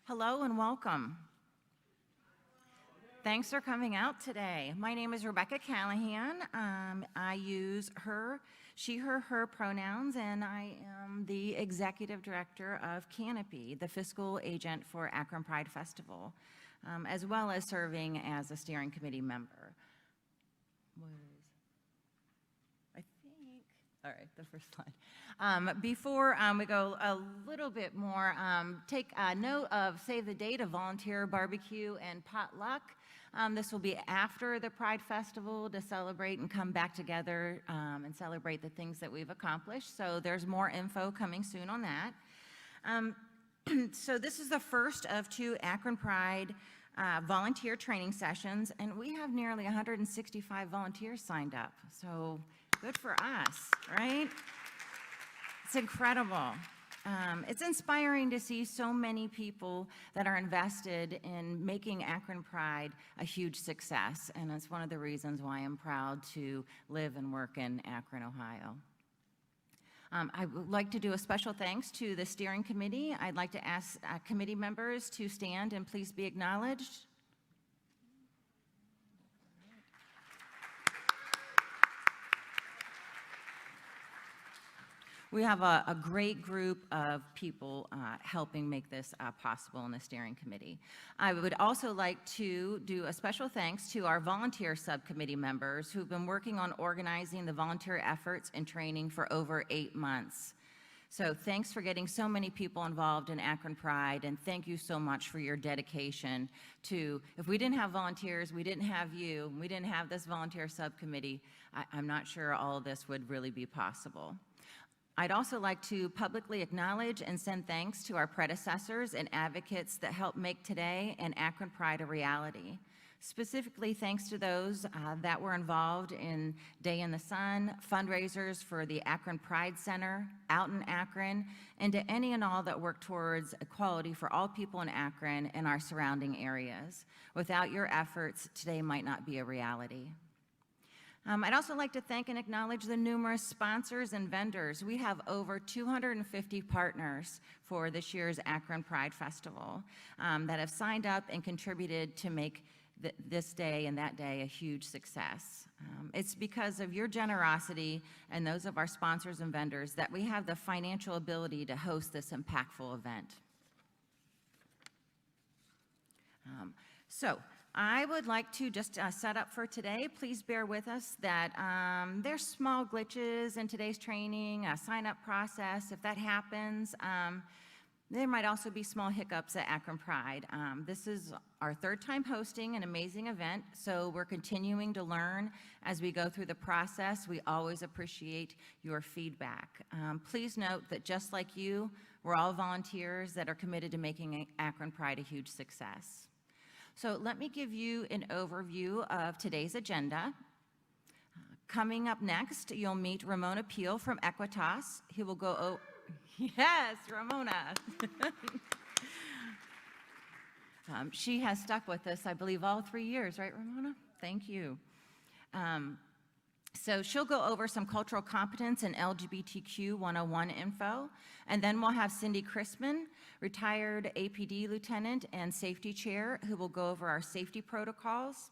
Hello and welcome. Thanks for coming out today. My name is Rebecca Callahan. I use her, she, her pronouns, and I am the executive director of Canopy, the fiscal agent for Akron Pride Festival, as well as serving as a steering committee member. All right, the first slide. Before we go a little bit more, take a note of Save the Date, a volunteer barbecue and potluck. This will be after the Pride Festival to celebrate and come back together and celebrate the things that we've accomplished. So there's more info coming soon on that. So this is the first of 2 Akron Pride volunteer training sessions, and we have nearly 165 volunteers signed up. So good for us, right? It's incredible. It's inspiring to see so many people that are invested in making Akron Pride a huge success, and it's one of the reasons why I'm proud to live and work in Akron, Ohio. I would like to do a special thanks to the steering committee. I'd like to ask committee members to stand and please be acknowledged. We have a great group of people helping make this possible in the steering committee. I would also like to do a special thanks to our volunteer subcommittee members who've been working on organizing the volunteer efforts and training for over 8 months. So thanks for getting so many people involved in Akron Pride, and thank you so much for your dedication to, if we didn't have volunteers, we didn't have you, we didn't have this volunteer subcommittee, I'm not sure all of this would really be possible. I'd also like to publicly acknowledge and send thanks to our predecessors and advocates that helped make today and Akron Pride a reality. Specifically, thanks to those that were involved in Day in the Sun, fundraisers for the Akron Pride Center, out in Akron, and to any and all that work towards equality for all people in Akron and our surrounding areas. Without your efforts, today might not be a reality. I'd also like to thank and acknowledge the numerous sponsors and vendors. We have over 250 partners for this year's Akron Pride Festival that have signed up and contributed to make this day and that day a huge success. It's because of your generosity and those of our sponsors and vendors that we have the financial ability to host this impactful event. I would like to just set up for today. Please bear with us that there's small glitches in today's training, a sign-up process. If that happens, there might also be small hiccups at Akron Pride. This is our 3rd time hosting an amazing event, so we're continuing to learn as we go through the process. We always appreciate your feedback. Please note that just like you, we're all volunteers that are committed to making Akron Pride a huge success. So let me give you an overview of today's agenda. Coming up next, you'll meet Ramona Peel from Equitas. He will go, yes, Ramona. She has stuck with us, I believe, all 3 years, right, Ramona? Thank you. So she'll go over some cultural competence and LGBTQ 101 info, and then we'll have Cindy Crispin, retired APD lieutenant and safety chair, who will go over our safety protocols.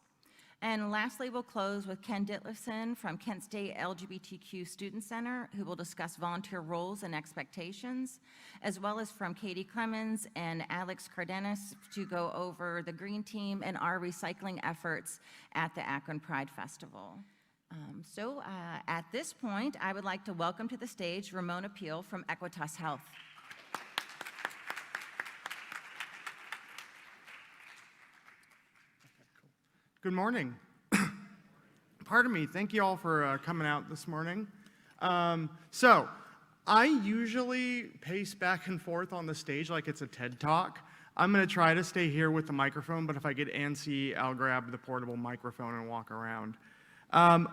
And lastly, we'll close with Ken Ditlevson from Kent State LGBTQ Student Center, who will discuss volunteer roles and expectations, as well as from Katie Clemens and Alex Cardenas to go over the Green Team and our recycling efforts at the Akron Pride Festival. At this point, I would like to welcome to the stage Ramona Peel from Equitas Health. Good morning. Pardon me, thank you all for coming out this morning. So I usually pace back and forth on the stage like it's a TED Talk. I'm gonna try to stay here with the microphone, but if I get antsy, I'll grab the portable microphone and walk around.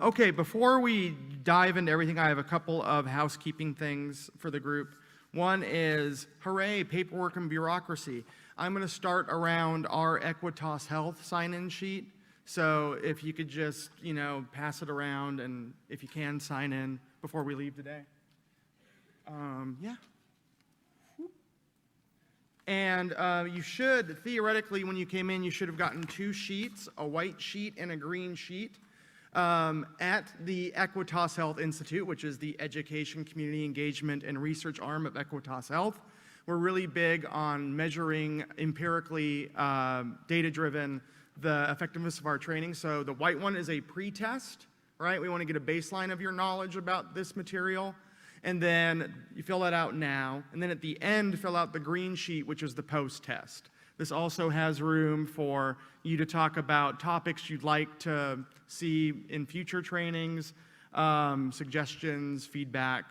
Okay, before we dive into everything, I have a couple of housekeeping things for the group. One is, hooray, paperwork and bureaucracy. I'm gonna start around our Equitas Health sign-in sheet. So if you could just, pass it around, and if you can, sign in before we leave today. Yeah. And you should, theoretically, when you came in, you should have gotten 2 sheets, a white sheet and a green sheet, at the Equitas Health Institute, which is the education, community engagement, and research arm of Equitas Health. We're really big on measuring empirically, data-driven, the effectiveness of our training. So the white one is a pre-test, right? We want to get a baseline of your knowledge about this material. And then you fill that out now. And then at the end, fill out the green sheet, which is the post-test. This also has room for you to talk about topics you'd like to see in future trainings, suggestions, feedback,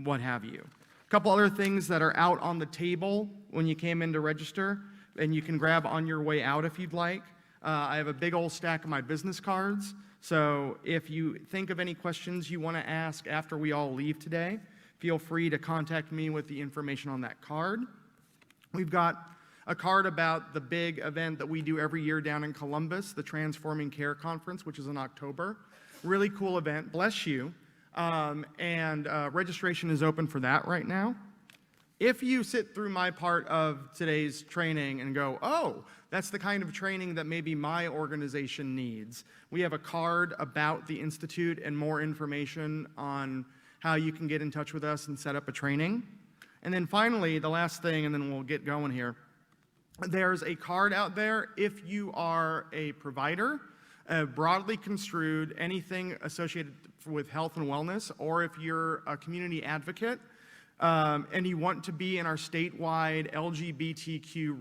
what have you. A couple other things that are out on the table when you came in to register, and you can grab on your way out if you'd like. I have a big old stack of my business cards. So if you think of any questions you want to ask after we all leave today, feel free to contact me with the information on that card. We've got a card about the big event that we do every year down in Columbus, the Transforming Care Conference, which is in October. Really cool event, bless you. Registration is open for that right now. If you sit through my part of today's training and go, oh, that's the kind of training that maybe my organization needs, we have a card about the Institute and more information on how you can get in touch with us and set up a training. And then finally, the last thing, and then we'll get going here. There's a card out there if you are a provider, broadly construed, anything associated with health and wellness, or if you're a community advocate, and you want to be in our statewide LGBTQ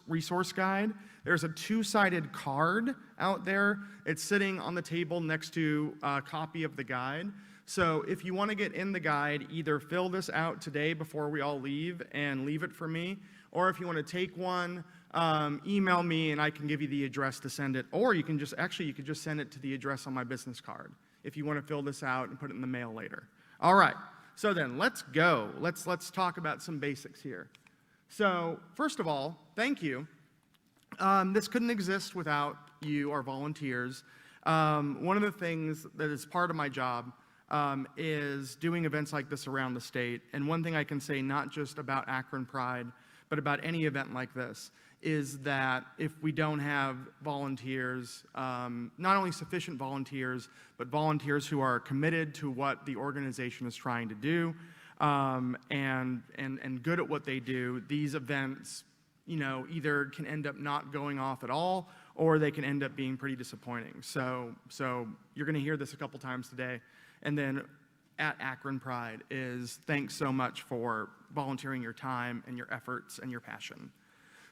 resource guide, there's a 2-sided card out there. It's sitting on the table next to a copy of the guide. So if you want to get in the guide, either fill this out today before we all leave and leave it for me, or if you want to take one, email me and I can give you the address to send it. Or you can just, actually, you could just send it to the address on my business card if you want to fill this out and put it in the mail later. All right. So then, let's go. Let's talk about some basics here. So first of all, thank you. This couldn't exist without you, our volunteers. One of the things that is part of my job is doing events like this around the state. And one thing I can say, not just about Akron Pride, but about any event like this, is that if we don't have volunteers, not only sufficient volunteers, but volunteers who are committed to what the organization is trying to do, and good at what they do, these events, either can end up not going off at all, or they can end up being pretty disappointing. So you're going to hear this a couple times today. And then at Akron Pride is thanks so much for volunteering your time and your efforts and your passion.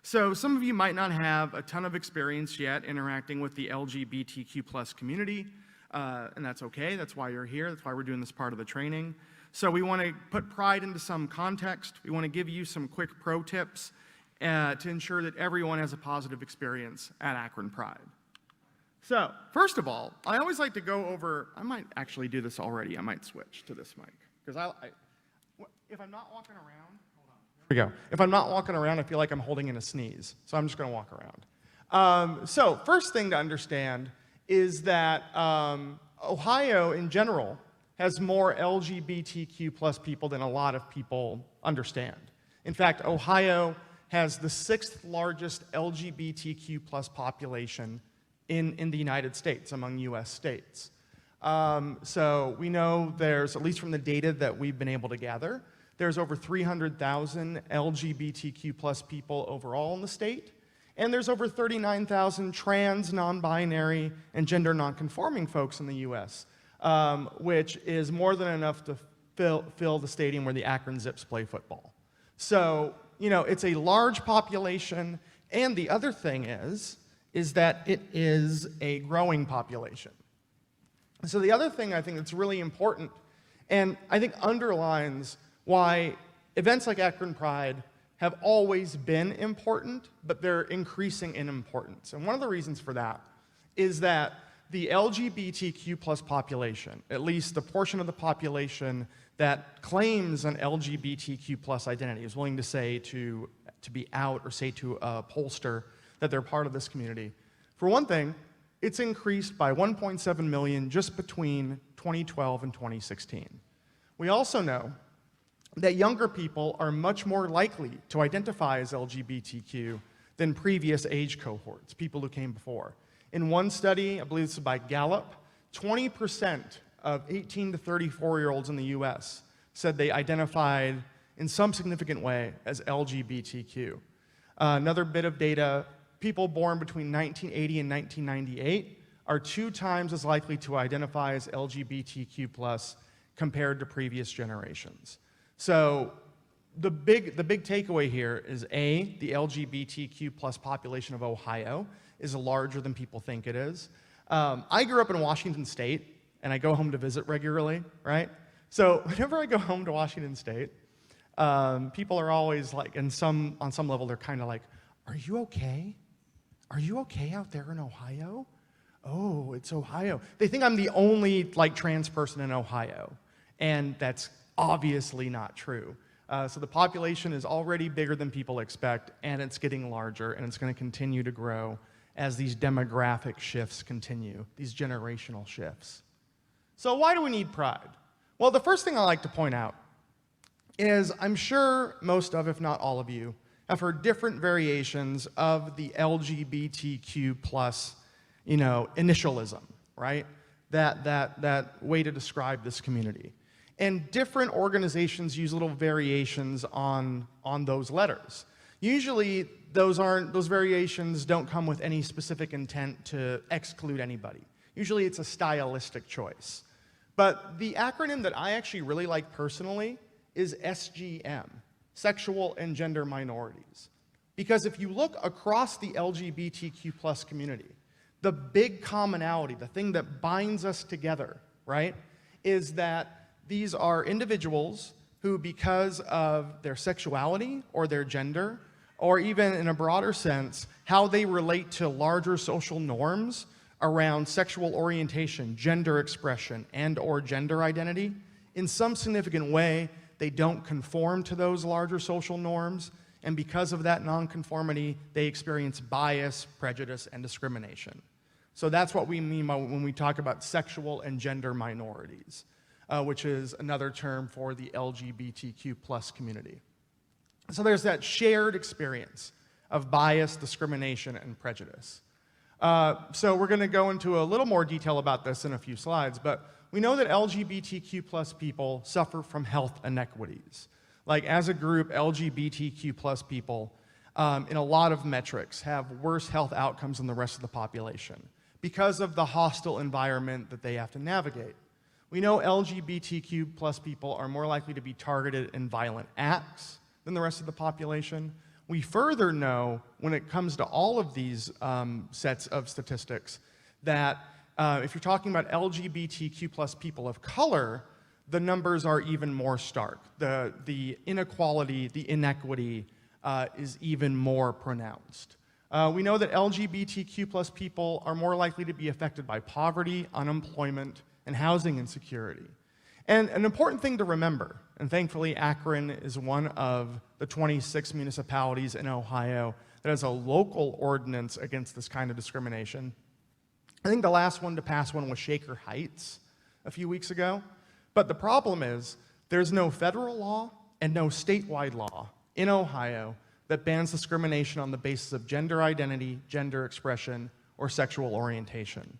So some of you might not have a ton of experience yet interacting with the LGBTQ+ community, and that's okay. That's why you're here. That's why we're doing this part of the training. So we want to put Pride into some context. We want to give you some quick pro tips to ensure that everyone has a positive experience at Akron Pride. So first of all, I always like to go over, I might actually do this already. I might switch to this mic, because if I'm not walking around, here we go. If I'm not walking around, I feel like I'm holding in a sneeze, so I'm just going to walk around. So first thing to understand is that Ohio in general has more LGBTQ+ people than a lot of people understand. In fact, Ohio has the 6th largest LGBTQ+ population in the United States, among US states. So we know there's, at least from the data that we've been able to gather, there's over 300,000 LGBTQ+ people overall in the state, and there's over 39,000 trans, non-binary, and gender non-conforming folks in the US, which is more than enough to fill the stadium where the Akron Zips play football. So, it's a large population, and the other thing is that it is a growing population. So the other thing I think that's really important, and I think underlines why events like Akron Pride have always been important, but they're increasing in importance. And one of the reasons for that is that the LGBTQ+ population, at least the portion of the population that claims an LGBTQ+ identity, is willing to say to be out or say to a pollster that they're part of this community. For one thing, it's increased by 1.7 million just between 2012 and 2016. We also know that younger people are much more likely to identify as LGBTQ than previous age cohorts, people who came before. In one study, I believe this is by Gallup, 20% of 18 to 34-year-olds in the US said they identified in some significant way as LGBTQ. Another bit of data, people born between 1980 and 1998 are 2 times as likely to identify as LGBTQ+ compared to previous generations. So the big takeaway here is A, the LGBTQ+ population of Ohio is larger than people think it is. I grew up in Washington State, and I go home to visit regularly, right? So whenever I go home to Washington State, people are always like, on some level, they're kind of like, "Are you okay? Are you okay out there in Ohio? Oh, it's Ohio." They think I'm the only like trans person in Ohio, and that's obviously not true. So the population is already bigger than people expect, and it's getting larger, and it's going to continue to grow as these demographic shifts continue, these generational shifts. So why do we need pride? Well, the first thing I like to point out is I'm sure most of, if not all of you, have heard different variations of the LGBTQ plus, initialism, right? That way to describe this community. And different organizations use little variations on those letters. Usually, those variations don't come with any specific intent to exclude anybody. Usually, it's a stylistic choice. But the acronym that I actually really like personally is SGM, Sexual and Gender Minorities. Because if you look across the LGBTQ plus community, the big commonality, the thing that binds us together, right, is that these are individuals who, because of their sexuality or their gender, or even in a broader sense, how they relate to larger social norms around sexual orientation, gender expression, and/or gender identity, in some significant way, they don't conform to those larger social norms, and because of that nonconformity, they experience bias, prejudice, and discrimination. So that's what we mean when we talk about sexual and gender minorities, which is another term for the LGBTQ plus community. So there's that shared experience of bias, discrimination, and prejudice. So we're going to go into a little more detail about this in a few slides, but we know that LGBTQ plus people suffer from health inequities. Like as a group, LGBTQ plus people in a lot of metrics have worse health outcomes than the rest of the population because of the hostile environment that they have to navigate. We know LGBTQ plus people are more likely to be targeted in violent acts than the rest of the population. We further know, when it comes to all of these sets of statistics, that if you're talking about LGBTQ plus people of color, the numbers are even more stark. The inequality, the inequity is even more pronounced. We know that LGBTQ plus people are more likely to be affected by poverty, unemployment, and housing insecurity. And an important thing to remember, and thankfully Akron is one of the 26 municipalities in Ohio that has a local ordinance against this kind of discrimination. I think the last one to pass one was Shaker Heights a few weeks ago. But the problem is there's no federal law and no statewide law in Ohio that bans discrimination on the basis of gender identity, gender expression, or sexual orientation.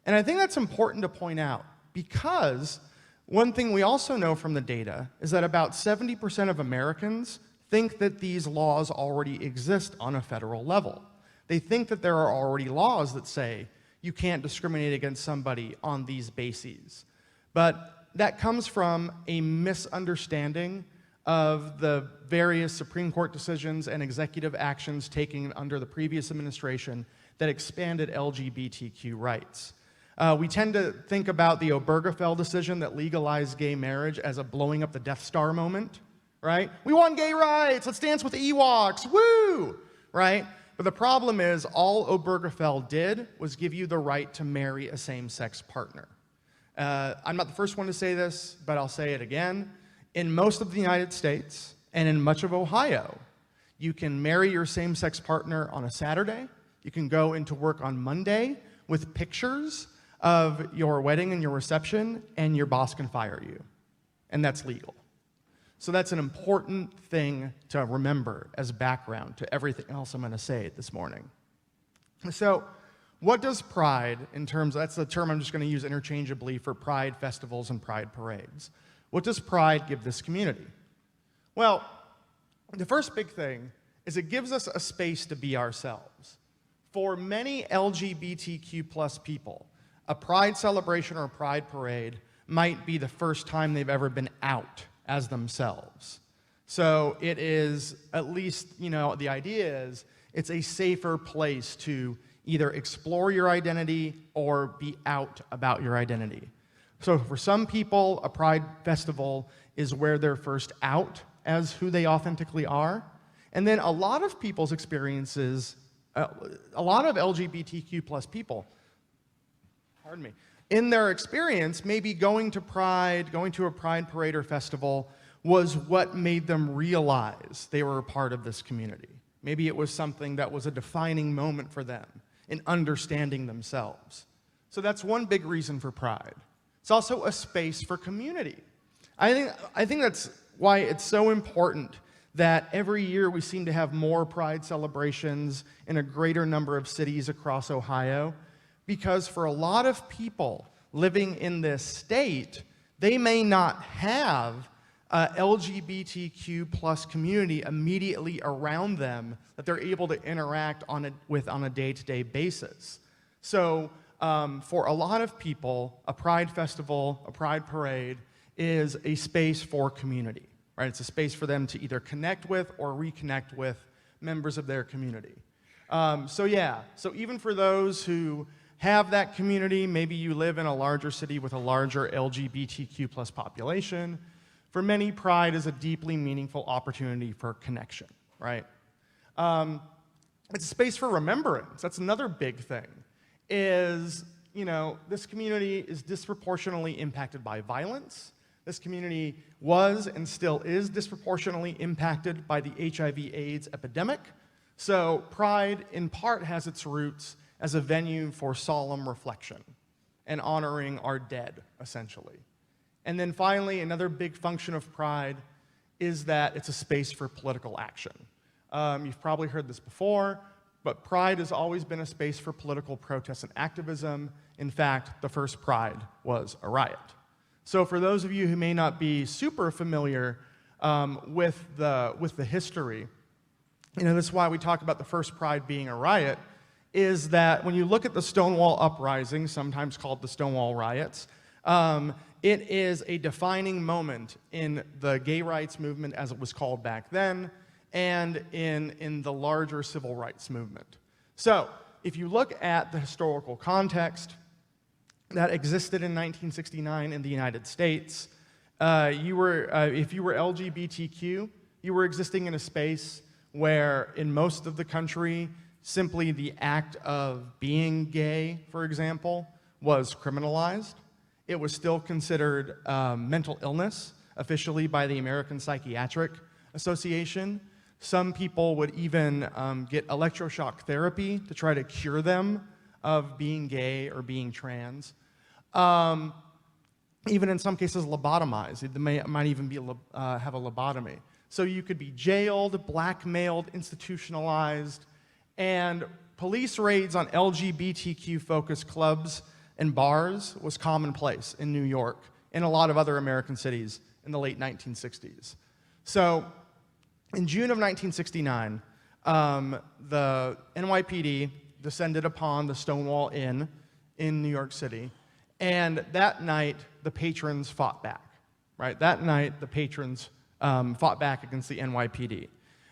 And I think that's important to point out because one thing we also know from the data is that about 70% of Americans think that these laws already exist on a federal level. They think that there are already laws that say you can't discriminate against somebody on these bases. But that comes from a misunderstanding of the various Supreme Court decisions and executive actions taken under the previous administration that expanded LGBTQ rights. We tend to think about the Obergefell decision that legalized gay marriage as a blowing up the Death Star moment, right? We want gay rights, let's dance with the Ewoks, woo, right? But the problem is all Obergefell did was give you the right to marry a same-sex partner. I'm not the first one to say this, but I'll say it again. In most of the United States and in much of Ohio, you can marry your same-sex partner on a Saturday. You can go into work on Monday with pictures of your wedding and your reception, and your boss can fire you. And that's legal. So that's an important thing to remember as background to everything else I'm going to say this morning. So what does pride, that's the term I'm just going to use interchangeably for pride festivals and pride parades. What does pride give this community? Well, the first big thing is it gives us a space to be ourselves. For many LGBTQ plus people, a pride celebration or a pride parade might be the first time they've ever been out as themselves. So it is, at least, the idea is it's a safer place to either explore your identity or be out about your identity. So for some people, a pride festival is where they're first out as who they authentically are. And then a lot of people's experiences, a lot of LGBTQ plus people, in their experience, maybe going to a pride parade or festival was what made them realize they were a part of this community. Maybe it was something that was a defining moment for them in understanding themselves. So that's one big reason for pride. It's also a space for community. I think that's why it's so important that every year we seem to have more pride celebrations in a greater number of cities across Ohio, because for a lot of people living in this state, they may not have a LGBTQ plus community immediately around them that they're able to interact with on a day-to-day basis. So for a lot of people, a pride festival, a pride parade is a space for community, right? It's a space for them to either connect with or reconnect with members of their community. So even for those who have that community, maybe you live in a larger city with a larger LGBTQ plus population, for many, pride is a deeply meaningful opportunity for connection, right? It's a space for remembrance. That's another big thing, is, this community is disproportionately impacted by violence. This community was and still is disproportionately impacted by the HIV/AIDS epidemic. So pride, in part, has its roots as a venue for solemn reflection and honoring our dead, essentially. And then finally, another big function of pride is that it's a space for political action. You've probably heard this before, but pride has always been a space for political protest and activism. In fact, the first pride was a riot. So for those of you who may not be super familiar with the history, this is why we talk about the first pride being a riot, is that when you look at the Stonewall Uprising, sometimes called the Stonewall Riots, it is a defining moment in the gay rights movement, as it was called back then, and in the larger civil rights movement. So if you look at the historical context that existed in 1969 in the United States, if you were LGBTQ, you were existing in a space where in most of the country, simply the act of being gay, for example, was criminalized. It was still considered mental illness officially by the American Psychiatric Association. Some people would even get electroshock therapy to try to cure them of being gay or being trans. Even in some cases, lobotomized. They might even have a lobotomy. So you could be jailed, blackmailed, institutionalized, and police raids on LGBTQ-focused clubs and bars was commonplace in New York and a lot of other American cities in the late 1960s. So in June of 1969, the NYPD descended upon the Stonewall Inn in New York City, and that night, the patrons fought back, right? That night, the patrons fought back against the NYPD.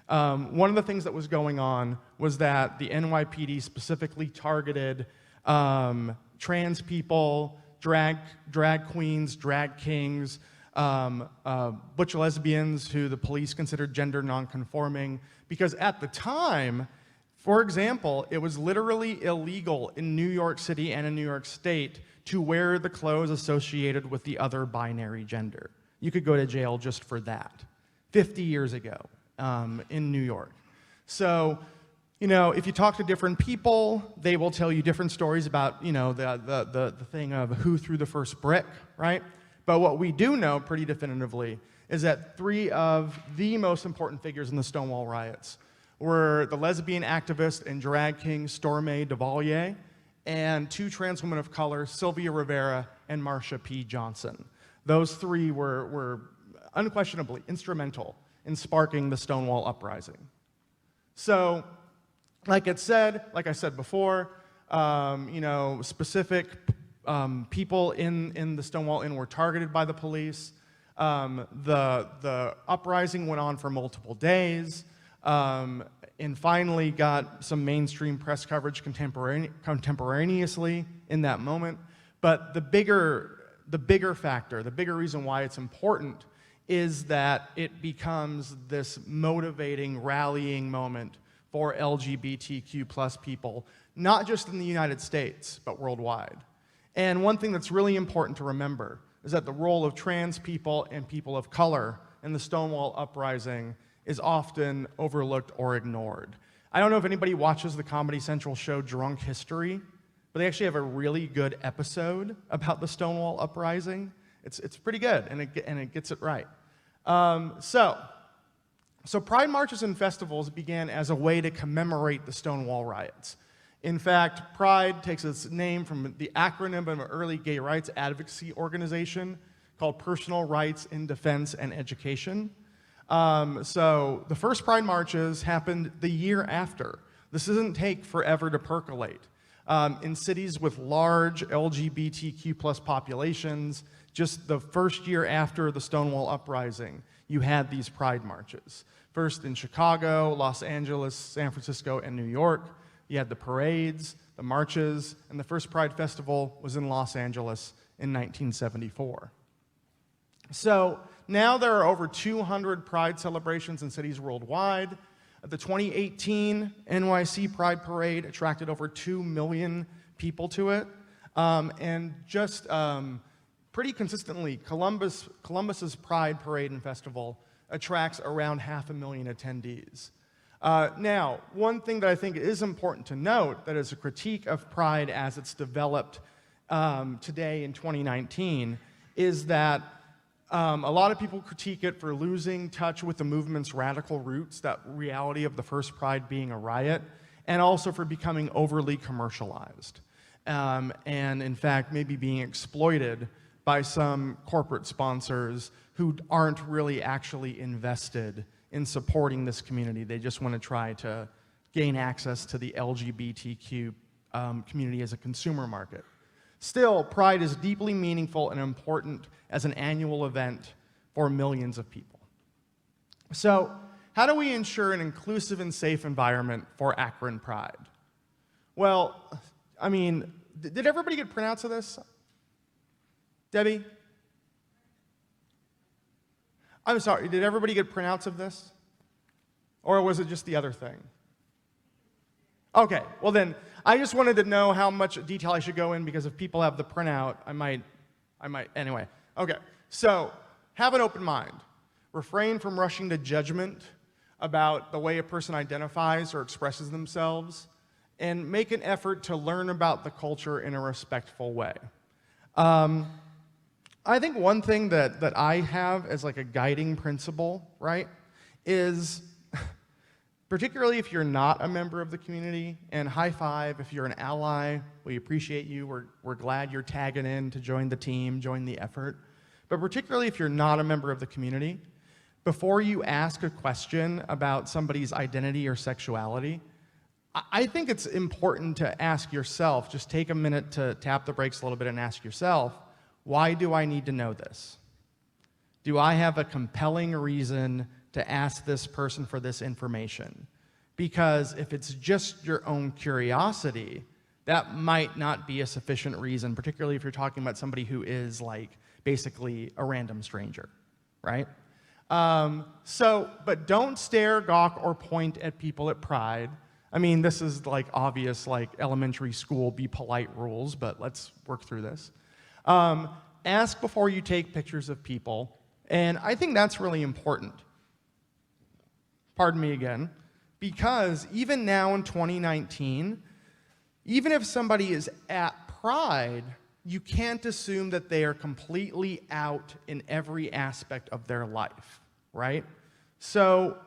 One of the things that was going on was that the NYPD specifically targeted trans people, drag queens, drag kings, butch lesbians who the police considered gender nonconforming, because at the time, for example, it was literally illegal in New York City and in New York State to wear the clothes associated with the other binary gender. You could go to jail just for that 50 years ago in New York. So, if you talk to different people, they will tell you different stories about, the thing of who threw the first brick, right? But what we do know pretty definitively is that three of the most important figures in the Stonewall riots were the lesbian activist and drag king Stormé Duvalier and two trans women of color, Sylvia Rivera and Marsha P. Johnson. Those three were unquestionably instrumental in sparking the Stonewall uprising. So, like I said before, specific people in the Stonewall Inn were targeted by the police. The uprising went on for multiple days, and finally got some mainstream press coverage contemporaneously in that moment. But the bigger factor, the bigger reason why it's important is that it becomes this motivating, rallying moment for LGBTQ+ people, not just in the United States, but worldwide. And one thing that's really important to remember is that the role of trans people and people of color in the Stonewall uprising is often overlooked or ignored. I don't know if anybody watches the Comedy Central show Drunk History, but they actually have a really good episode about the Stonewall uprising. It's pretty good, and it gets it right. So Pride marches and festivals began as a way to commemorate the Stonewall riots. In fact, Pride takes its name from the acronym of an early gay rights advocacy organization called Personal Rights in Defense and Education. So the first Pride marches happened the year after. This doesn't take forever to percolate. In cities with large LGBTQ+ populations, just the first year after the Stonewall uprising, you had these Pride marches. First in Chicago, Los Angeles, San Francisco, and New York. You had the parades, the marches, and the first Pride Festival was in Los Angeles in 1974. So now there are over 200 Pride celebrations in cities worldwide. The 2018 NYC Pride Parade attracted over 2 million people to it. And just pretty consistently, Columbus's Pride Parade and Festival attracts around 500,000 attendees. Now, one thing that I think is important to note that is a critique of Pride as it's developed today in 2019 is that a lot of people critique it for losing touch with the movement's radical roots, that reality of the first Pride being a riot, and also for becoming overly commercialized. And in fact, maybe being exploited by some corporate sponsors who aren't really actually invested in supporting this community. They just want to try to gain access to the LGBTQ community as a consumer market. Still, Pride is deeply meaningful and important as an annual event for millions of people. So, how do we ensure an inclusive and safe environment for Akron Pride? Well, I mean, did everybody get printouts of this? Debbie? I'm sorry, did everybody get printouts of this? Or was it just the other thing? Okay, well then, I just wanted to know how much detail I should go in because if people have the printout, I might, anyway. Okay, so have an open mind. Refrain from rushing to judgment about the way a person identifies or expresses themselves, and make an effort to learn about the culture in a respectful way. I think one thing that I have as like a guiding principle, right, is particularly if you're not a member of the community, and high five if you're an ally, we appreciate you, we're glad you're tagging in to join the team, join the effort. But particularly if you're not a member of the community, before you ask a question about somebody's identity or sexuality, I think it's important to ask yourself, just take a minute to tap the brakes a little bit and ask yourself, why do I need to know this? Do I have a compelling reason to ask this person for this information? Because if it's just your own curiosity, that might not be a sufficient reason, particularly if you're talking about somebody who is like basically a random stranger, right? But don't stare, gawk, or point at people at Pride. I mean, this is like obvious, like elementary school, be polite rules, but let's work through this. Ask before you take pictures of people, and I think that's really important. Pardon me again, because even now in 2019, even if somebody is at Pride, you can't assume that they are completely out in every aspect of their life, right? So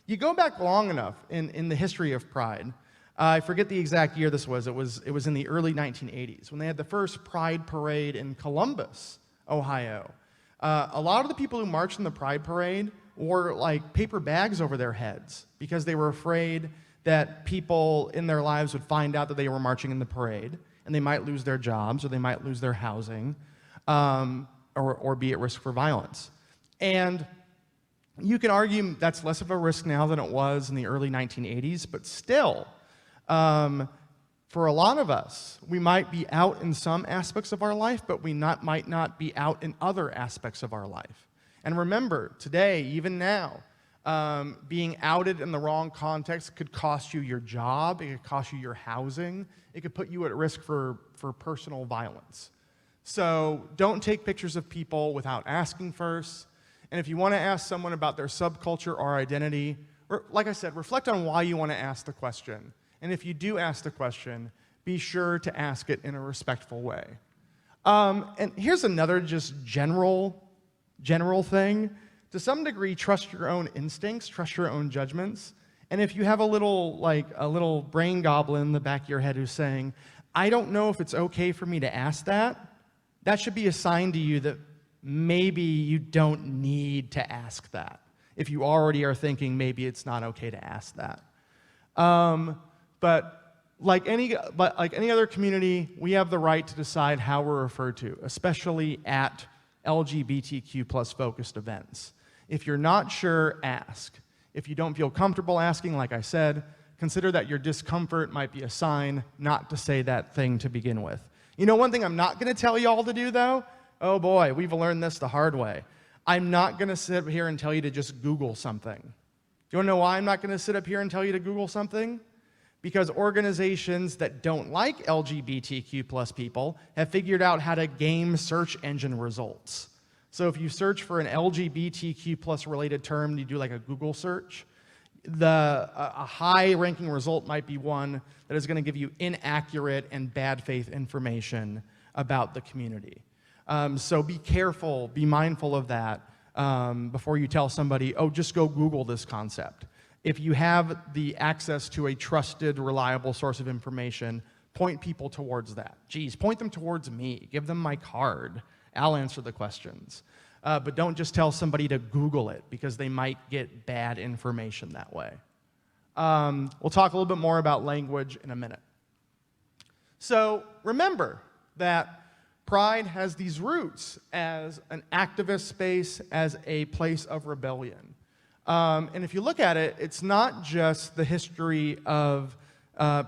you go back long enough in the history of Pride. I forget the exact year this was. It was in the early 1980s when they had the first Pride Parade in Columbus, Ohio. A lot of the people who marched in the Pride Parade wore like paper bags over their heads because they were afraid that people in their lives would find out that they were marching in the parade, and they might lose their jobs or they might lose their housing, or be at risk for violence. And you can argue that's less of a risk now than it was in the early 1980s, but still, for a lot of us, we might be out in some aspects of our life, but we might not be out in other aspects of our life. And remember, today, even now, being outed in the wrong context could cost you your job, it could cost you your housing, it could put you at risk for personal violence. So don't take pictures of people without asking first. And if you want to ask someone about their subculture or identity, or like I said, reflect on why you want to ask the question. And if you do ask the question, be sure to ask it in a respectful way. And here's another just general thing. To some degree, trust your own instincts, trust your own judgments. And if you have a little brain goblin in the back of your head who's saying, I don't know if it's okay for me to ask that, that should be a sign to you that maybe you don't need to ask that. If you already are thinking maybe it's not okay to ask that. But like any other community, we have the right to decide how we're referred to, especially at LGBTQ plus focused events. If you're not sure, ask. If you don't feel comfortable asking, like I said, consider that your discomfort might be a sign not to say that thing to begin with. You know, one thing I'm not going to tell you all to do, though? Oh boy, we've learned this the hard way. I'm not going to sit up here and tell you to just Google something. Do you want to know why I'm not going to sit up here and tell you to Google something? Because organizations that don't like LGBTQ plus people have figured out how to game search engine results. So if you search for an LGBTQ plus related term, you do like a Google search, a high ranking result might be one that is going to give you inaccurate and bad faith information about the community. So be careful, be mindful of that before you tell somebody, oh, just go Google this concept. If you have the access to a trusted, reliable source of information, point people towards that. Geez, point them towards me. Give them my card. I'll answer the questions. But don't just tell somebody to Google it, because they might get bad information that way. We'll talk a little bit more about language in a minute. So remember that Pride has these roots as an activist space, as a place of rebellion. And if you look at it, it's not just the history of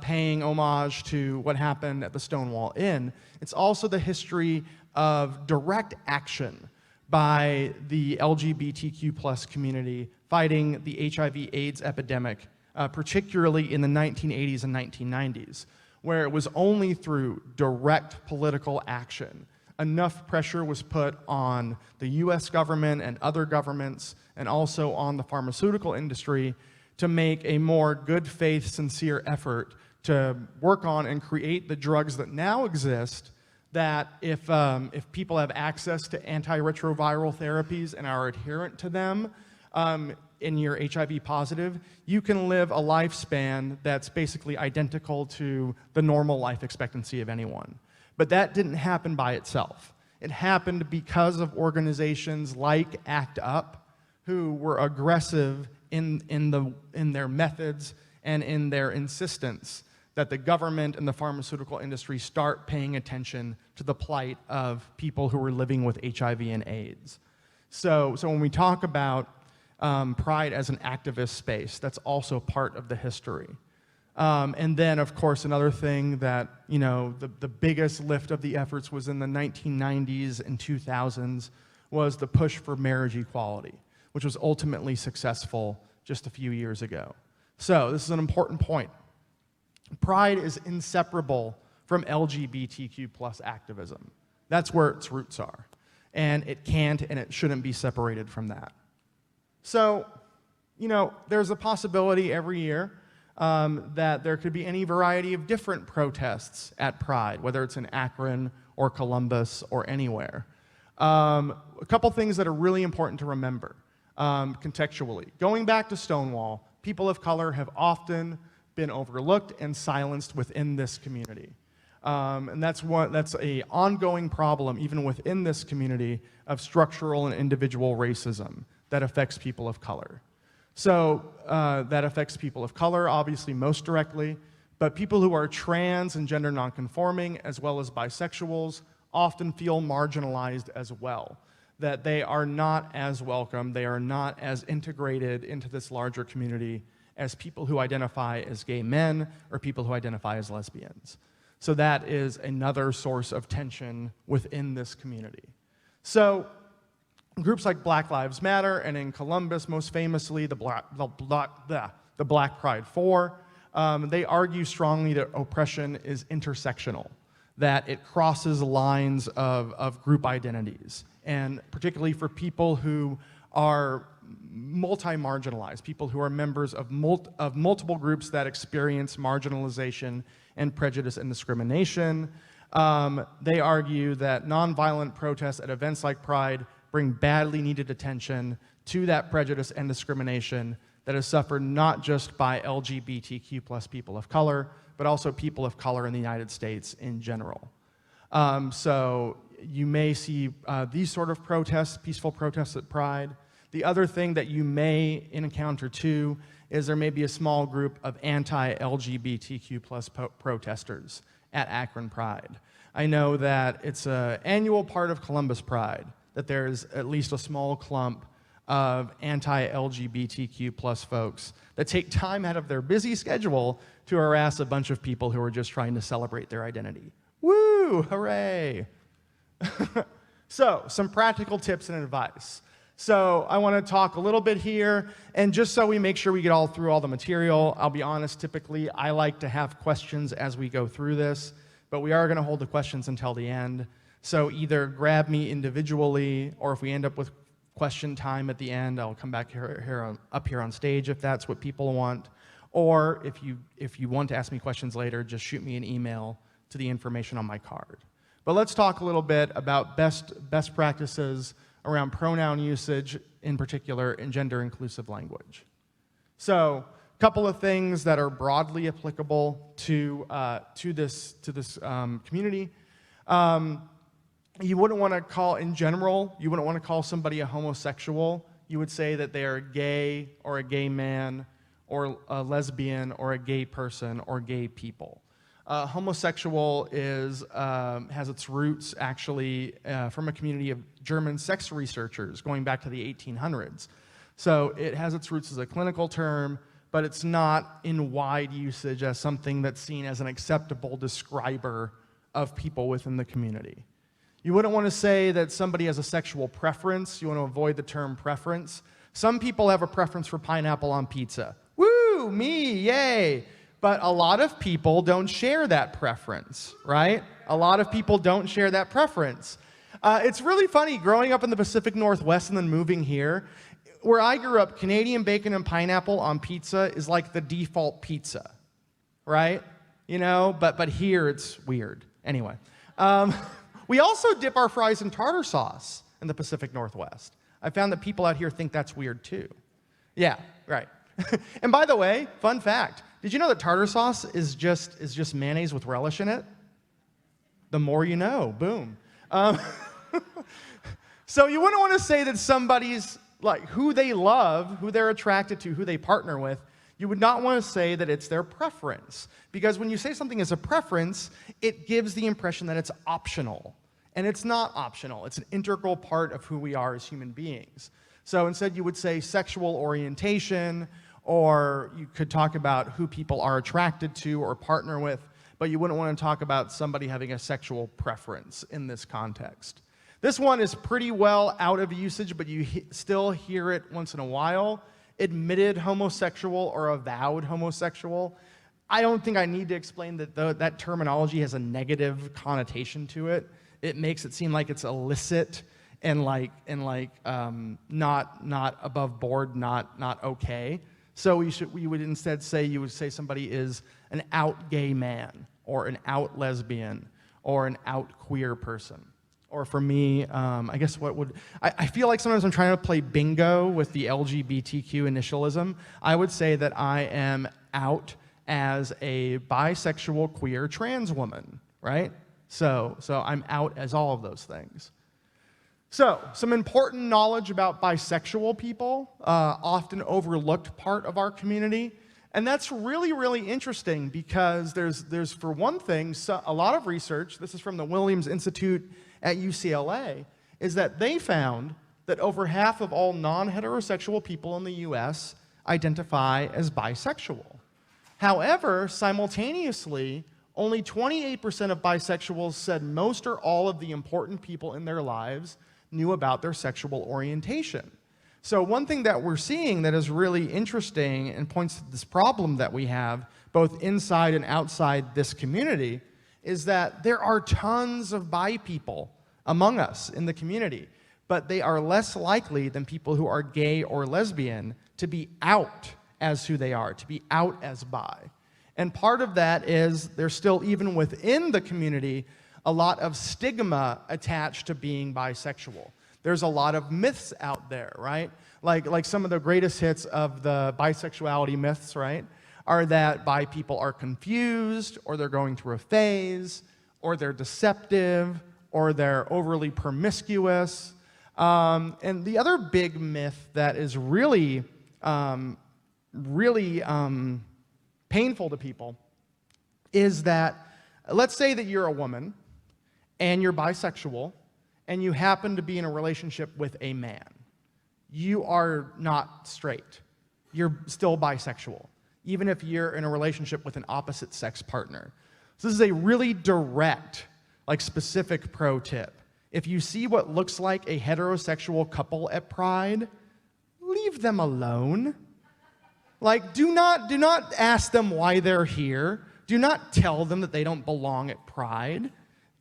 paying homage to what happened at the Stonewall Inn. It's also the history of direct action by the LGBTQ plus community fighting the HIV/AIDS epidemic, particularly in the 1980s and 1990s, where it was only through direct political action enough pressure was put on the US government and other governments, and also on the pharmaceutical industry, to make a more good faith, sincere effort to work on and create the drugs that now exist, that if people have access to antiretroviral therapies and are adherent to them, and you're HIV positive, you can live a lifespan that's basically identical to the normal life expectancy of anyone. But that didn't happen by itself. It happened because of organizations like ACT UP, who were aggressive in their methods and in their insistence that the government and the pharmaceutical industry start paying attention to the plight of people who were living with HIV and AIDS. So when we talk about Pride as an activist space, that's also part of the history. And then, of course, another thing that, you know, the biggest lift of the efforts was in the 1990s and 2000s was the push for marriage equality, which was ultimately successful just a few years ago. So this is an important point. Pride is inseparable from LGBTQ plus activism. That's where its roots are. And it can't and it shouldn't be separated from that. So, you know, there's a possibility every year that there could be any variety of different protests at Pride, whether it's in Akron or Columbus or anywhere. A couple things that are really important to remember contextually. Going back to Stonewall, people of color have often been overlooked and silenced within this community. And that's an ongoing problem, even within this community, of structural and individual racism that affects people of color. So that affects people of color, obviously, most directly, but people who are trans and gender nonconforming, as well as bisexuals, often feel marginalized as well, that they are not as welcome, they are not as integrated into this larger community as people who identify as gay men or people who identify as lesbians. So that is another source of tension within this community. So groups like Black Lives Matter, and in Columbus, most famously, the Black Pride 4, they argue strongly that oppression is intersectional, that it crosses lines of group identities, and particularly for people who are multi-marginalized, people who are members of multiple groups that experience marginalization and prejudice and discrimination. They argue that nonviolent protests at events like Pride bring badly needed attention to that prejudice and discrimination that is suffered not just by LGBTQ plus people of color, but also people of color in the United States in general. So you may see these sort of protests, peaceful protests at Pride. The other thing that you may encounter too is there may be a small group of anti-LGBTQ plus protesters at Akron Pride. I know that it's an annual part of Columbus Pride, that there's at least a small clump of anti-LGBTQ plus folks that take time out of their busy schedule to harass a bunch of people who are just trying to celebrate their identity. Woo, hooray. So, some practical tips and advice. So I want to talk a little bit here, and just so we make sure we get all through all the material, I'll be honest, typically I like to have questions as we go through this, but we are going to hold the questions until the end. So either grab me individually, or if we end up with question time at the end, I'll come back up here on stage if that's what people want. Or if you want to ask me questions later, just shoot me an email to the information on my card. But let's talk a little bit about best practices around pronoun usage, in particular in gender-inclusive language. So, a couple of things that are broadly applicable to this community. You wouldn't want to call, in general, you wouldn't want to call somebody a homosexual. You would say that they are gay, or a gay man, or a lesbian, or a gay person, or gay people. Homosexual has its roots actually from a community of German sex researchers going back to the 1800s. So it has its roots as a clinical term, but it's not in wide usage as something that's seen as an acceptable describer of people within the community. You wouldn't want to say that somebody has a sexual preference. You want to avoid the term preference. Some people have a preference for pineapple on pizza. Woo, me, yay. But a lot of people don't share that preference, right? A lot of people don't share that preference. It's really funny, growing up in the Pacific Northwest and then moving here, where I grew up, Canadian bacon and pineapple on pizza is like the default pizza, right? You know, but here it's weird. Anyway, we also dip our fries in tartar sauce in the Pacific Northwest. I found that people out here think that's weird too. Yeah, right. And by the way, fun fact, did you know that tartar sauce is just mayonnaise with relish in it? The more you know, boom. So you wouldn't want to say that somebody's, like, who they love, who they're attracted to, who they partner with, you would not want to say that it's their preference. Because when you say something is a preference, it gives the impression that it's optional. And it's not optional. It's an integral part of who we are as human beings. So instead you would say sexual orientation, or you could talk about who people are attracted to or partner with, but you wouldn't want to talk about somebody having a sexual preference in this context. This one is pretty well out of usage, but you still hear it once in a while. Admitted homosexual or avowed homosexual. I don't think I need to explain that that terminology has a negative connotation to it. It makes it seem like it's illicit and not above board, not okay. So we would instead say, you would say somebody is an out gay man, or an out lesbian, or an out queer person. Or for me, I guess I feel like sometimes I'm trying to play bingo with the LGBTQ initialism. I would say that I am out as a bisexual, queer, trans woman, right? So I'm out as all of those things. So, some important knowledge about bisexual people, often overlooked part of our community. And that's really, really interesting because there's for one thing, a lot of research, this is from the Williams Institute at UCLA, is that they found that over half of all non-heterosexual people in the US identify as bisexual. However, simultaneously, only 28% of bisexuals said most or all of the important people in their lives knew about their sexual orientation. So one thing that we're seeing that is really interesting and points to this problem that we have, both inside and outside this community, is that there are tons of bi people among us in the community, but they are less likely than people who are gay or lesbian to be out as who they are, to be out as bi. And part of that is there's still, even within the community, a lot of stigma attached to being bisexual. There's a lot of myths out there, right? Like some of the greatest hits of the bisexuality myths, right, are that bi people are confused, or they're going through a phase, or they're deceptive, or they're overly promiscuous. And the other big myth that is really painful to people is that, let's say that you're a woman, and you're bisexual, and you happen to be in a relationship with a man. You are not straight. You're still bisexual, even if you're in a relationship with an opposite sex partner. So this is a really direct, specific pro tip. If you see what looks like a heterosexual couple at Pride, leave them alone. Do not ask them why they're here. Do not tell them that they don't belong at Pride.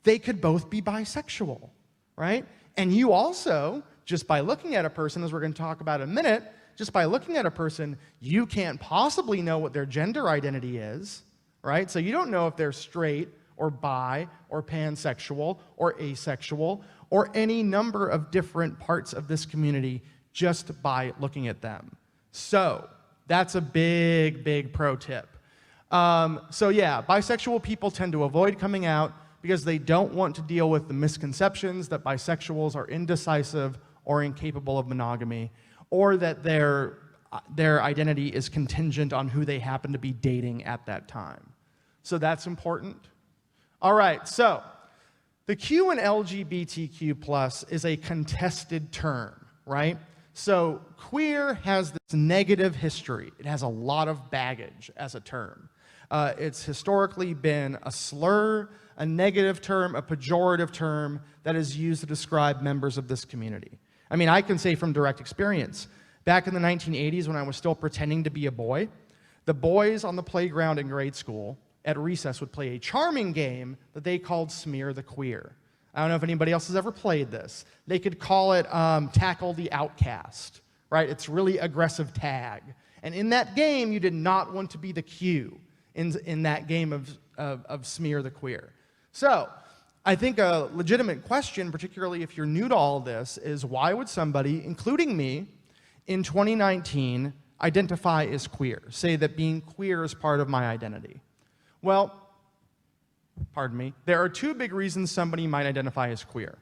They could both be bisexual, right? And you also, just by looking at a person, as we're going to talk about in a minute, just by looking at a person, you can't possibly know what their gender identity is, right? So you don't know if they're straight or bi or pansexual or asexual or any number of different parts of this community just by looking at them. So that's a big, big pro tip. So yeah, bisexual people tend to avoid coming out because they don't want to deal with the misconceptions that bisexuals are indecisive or incapable of monogamy, or that their identity is contingent on who they happen to be dating at that time. So that's important. All right, so the Q in LGBTQ+ is a contested term, right? So queer has this negative history. It has a lot of baggage as a term. It's historically been a slur, a negative term, a pejorative term that is used to describe members of this community. I mean, I can say from direct experience, back in the 1980s when I was still pretending to be a boy, the boys on the playground in grade school at recess would play a charming game that they called Smear the Queer. I don't know if anybody else has ever played this. They could call it Tackle the Outcast, right? It's really aggressive tag. And in that game, you did not want to be the Q in that game of Smear the Queer. So I think a legitimate question, particularly if you're new to all of this, is why would somebody, including me, in 2019 identify as queer, say that being queer is part of my identity? Well, pardon me, there are two big reasons somebody might identify as queer.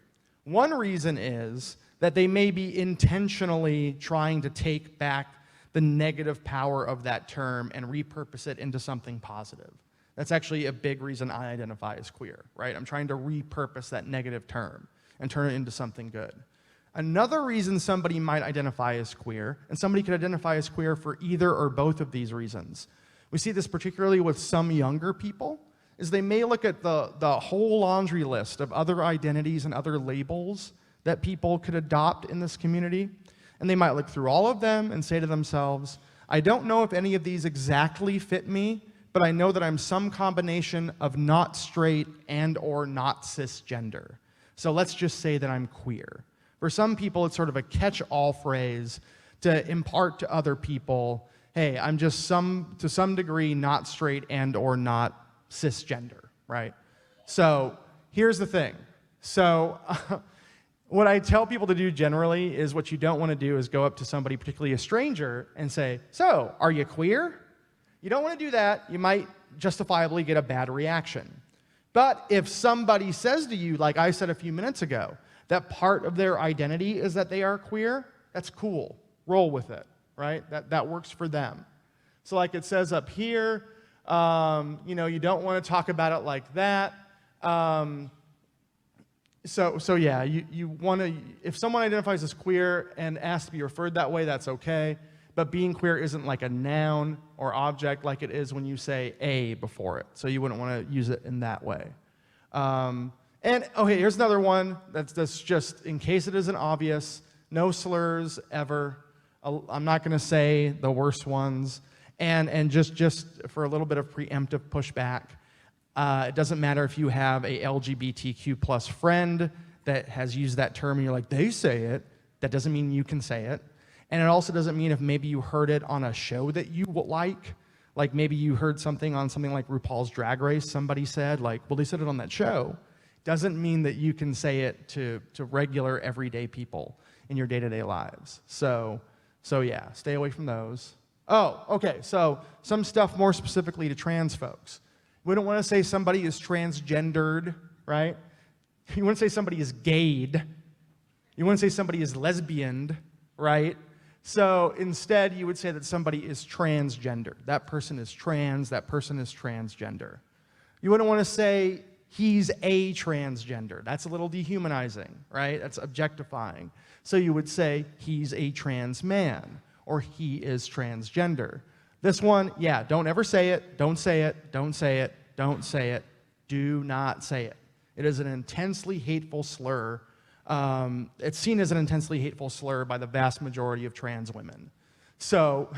One reason is that they may be intentionally trying to take back the negative power of that term and repurpose it into something positive. That's actually a big reason I identify as queer, right? I'm trying to repurpose that negative term and turn it into something good. Another reason somebody might identify as queer, and somebody could identify as queer for either or both of these reasons. We see this particularly with some younger people, is they may look at the whole laundry list of other identities and other labels that people could adopt in this community, and they might look through all of them and say to themselves, I don't know if any of these exactly fit me, but I know that I'm some combination of not straight and or not cisgender. So let's just say that I'm queer. For some people, it's sort of a catch-all phrase to impart to other people, hey, I'm just to some degree not straight and or not cisgender, right? So here's the thing. So what I tell people to do generally is what you don't want to do is go up to somebody, particularly a stranger, and say, so, are you queer? You don't want to do that. You might justifiably get a bad reaction. But if somebody says to you, like I said a few minutes ago, that part of their identity is that they are queer, that's cool. Roll with it, right? That works for them. So like it says up here, you don't want to talk about it like that. So yeah, you want to, if someone identifies as queer and asks to be referred that way, that's okay. But being queer isn't like a noun or object like it is when you say a before it. So you wouldn't want to use it in that way. And okay, here's another one that's just in case it isn't obvious. No slurs ever. I'm not going to say the worst ones. And just for a little bit of preemptive pushback, it doesn't matter if you have a LGBTQ plus friend that has used that term and you're like, they say it. That doesn't mean you can say it. And it also doesn't mean if maybe you heard it on a show that you like maybe you heard something on something like RuPaul's Drag Race, somebody said, like, well, they said it on that show. Doesn't mean that you can say it to regular, everyday people in your day-to-day lives. So yeah, stay away from those. Oh, okay, so some stuff more specifically to trans folks. We don't want to say somebody is transgendered, right? You want to say somebody is gayed. You want to say somebody is lesbianed, right? So instead, you would say that somebody is transgender. That person is trans, that person is transgender. You wouldn't want to say he's a transgender. That's a little dehumanizing, right? That's objectifying. So you would say he's a trans man, or he is transgender. This one, yeah, don't ever say it, don't say it, don't say it, don't say it, do not say it. It is an intensely hateful slur. It's seen as an intensely hateful slur by the vast majority of trans women. So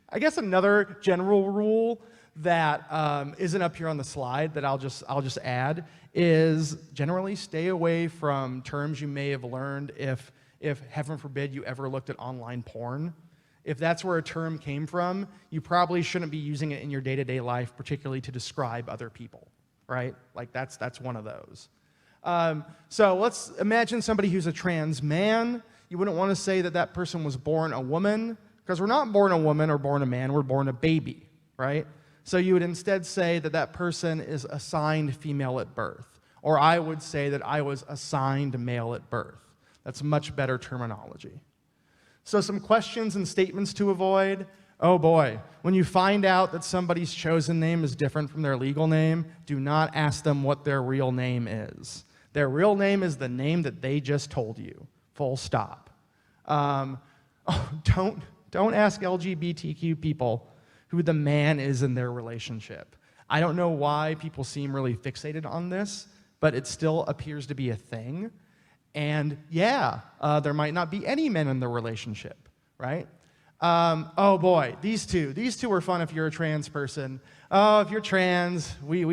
I guess another general rule that isn't up here on the slide that I'll just add is generally stay away from terms you may have learned if heaven forbid you ever looked at online porn. If that's where a term came from, you probably shouldn't be using it in your day-to-day life, particularly to describe other people, right? Like that's one of those. So let's imagine somebody who's a trans man. You wouldn't want to say that that person was born a woman, because we're not born a woman or born a man, we're born a baby, right? So you would instead say that that person is assigned female at birth. Or I would say that I was assigned male at birth. That's much better terminology. So some questions and statements to avoid. Oh boy, when you find out that somebody's chosen name is different from their legal name, do not ask them what their real name is. Their real name is the name that they just told you, full stop. Don't ask LGBTQ people who the man is in their relationship. I don't know why people seem really fixated on this, but it still appears to be a thing. And yeah, there might not be any men in the relationship, right? Oh boy, these two are fun if you're a trans person. Oh, if you're trans, we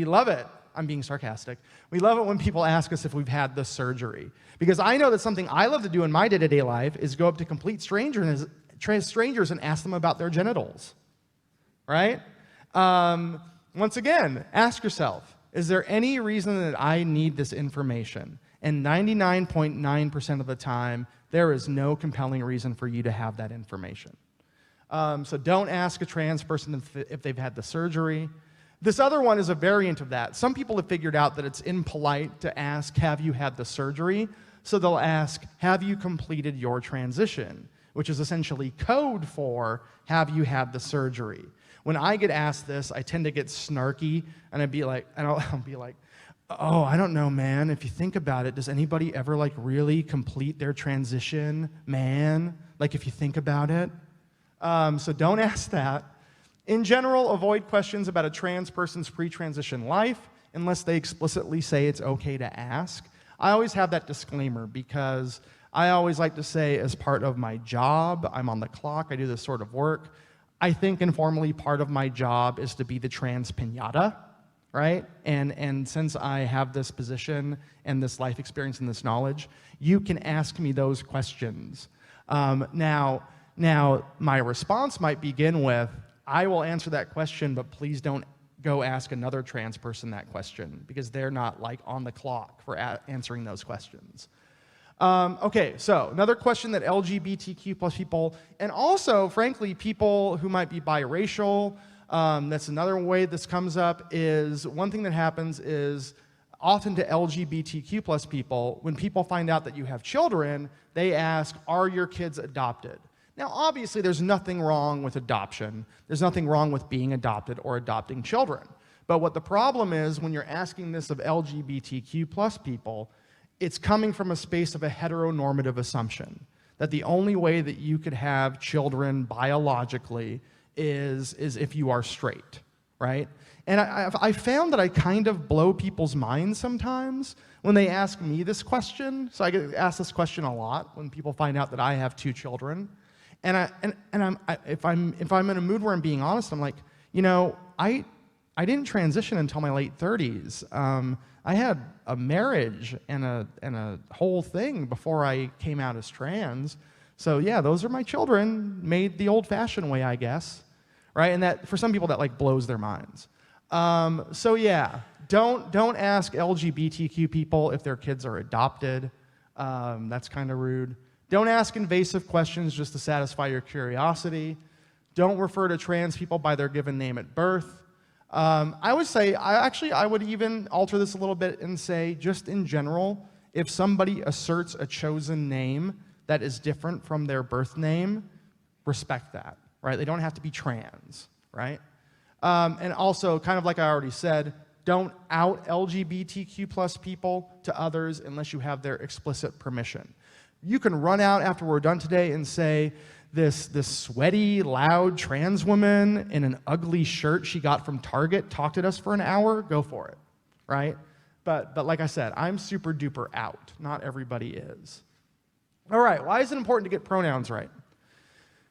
love it. I'm being sarcastic. We love it when people ask us if we've had the surgery. Because I know that something I love to do in my day-to-day life is go up to complete strangers and ask them about their genitals, right? Once again, ask yourself, is there any reason that I need this information? And 99.9% of the time, there is no compelling reason for you to have that information. So don't ask a trans person if they've had the surgery. This other one is a variant of that. Some people have figured out that it's impolite to ask, have you had the surgery? So they'll ask, have you completed your transition? Which is essentially code for, have you had the surgery? When I get asked this, I tend to get snarky, and I'll be like, oh, I don't know, man. If you think about it, does anybody ever like really complete their transition, man? Like if you think about it. So don't ask that. In general, avoid questions about a trans person's pre-transition life unless they explicitly say it's okay to ask. I always have that disclaimer because I always like to say as part of my job, I'm on the clock, I do this sort of work. I think informally part of my job is to be the trans piñata, right? And since I have this position and this life experience and this knowledge, you can ask me those questions. Now, Now, my response might begin with, I will answer that question, but please don't go ask another trans person that question, because they're not like on the clock for answering those questions. Okay, so another question that LGBTQ plus people, and also, frankly, people who might be biracial, that's another way this comes up, is one thing that happens is often to LGBTQ plus people, when people find out that you have children, they ask, are your kids adopted? Now, obviously, there's nothing wrong with adoption. There's nothing wrong with being adopted or adopting children. But what the problem is, when you're asking this of LGBTQ plus people, it's coming from a space of a heteronormative assumption that the only way that you could have children biologically is if you are straight, right? And I found that I kind of blow people's minds sometimes when they ask me this question. So I get asked this question a lot when people find out that I have 2 children. And if I'm in a mood where I'm being honest, I'm like, you know, I didn't transition until my late 30s. I had a marriage and a whole thing before I came out as trans. So yeah, those are my children, made the old-fashioned way, I guess, right? And that for some people that like blows their minds. So yeah, don't ask LGBTQ people if their kids are adopted. That's kind of rude. Don't ask invasive questions just to satisfy your curiosity. Don't refer to trans people by their given name at birth. I would say, I would even alter this a little bit and say, just in general, if somebody asserts a chosen name that is different from their birth name, respect that, right? They don't have to be trans, right? And also, kind of like I already said, don't out LGBTQ plus people to others unless you have their explicit permission. You can run out after we're done today and say, this sweaty, loud trans woman in an ugly shirt she got from Target talked at us for an hour, go for it, right? But like I said, I'm super duper out. Not everybody is. All right, why is it important to get pronouns right?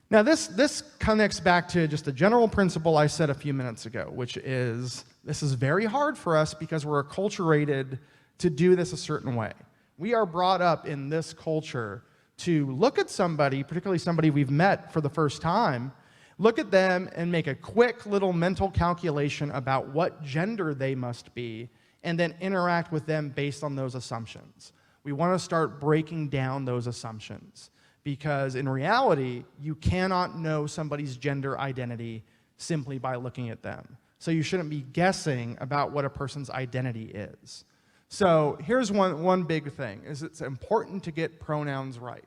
Now this connects back to just a general principle I said a few minutes ago, which is this is very hard for us because we're acculturated to do this a certain way. We are brought up in this culture to look at somebody, particularly somebody we've met for the first time, look at them and make a quick little mental calculation about what gender they must be, and then interact with them based on those assumptions. We want to start breaking down those assumptions, because in reality, you cannot know somebody's gender identity simply by looking at them. So you shouldn't be guessing about what a person's identity is. So here's one big thing, is it's important to get pronouns right.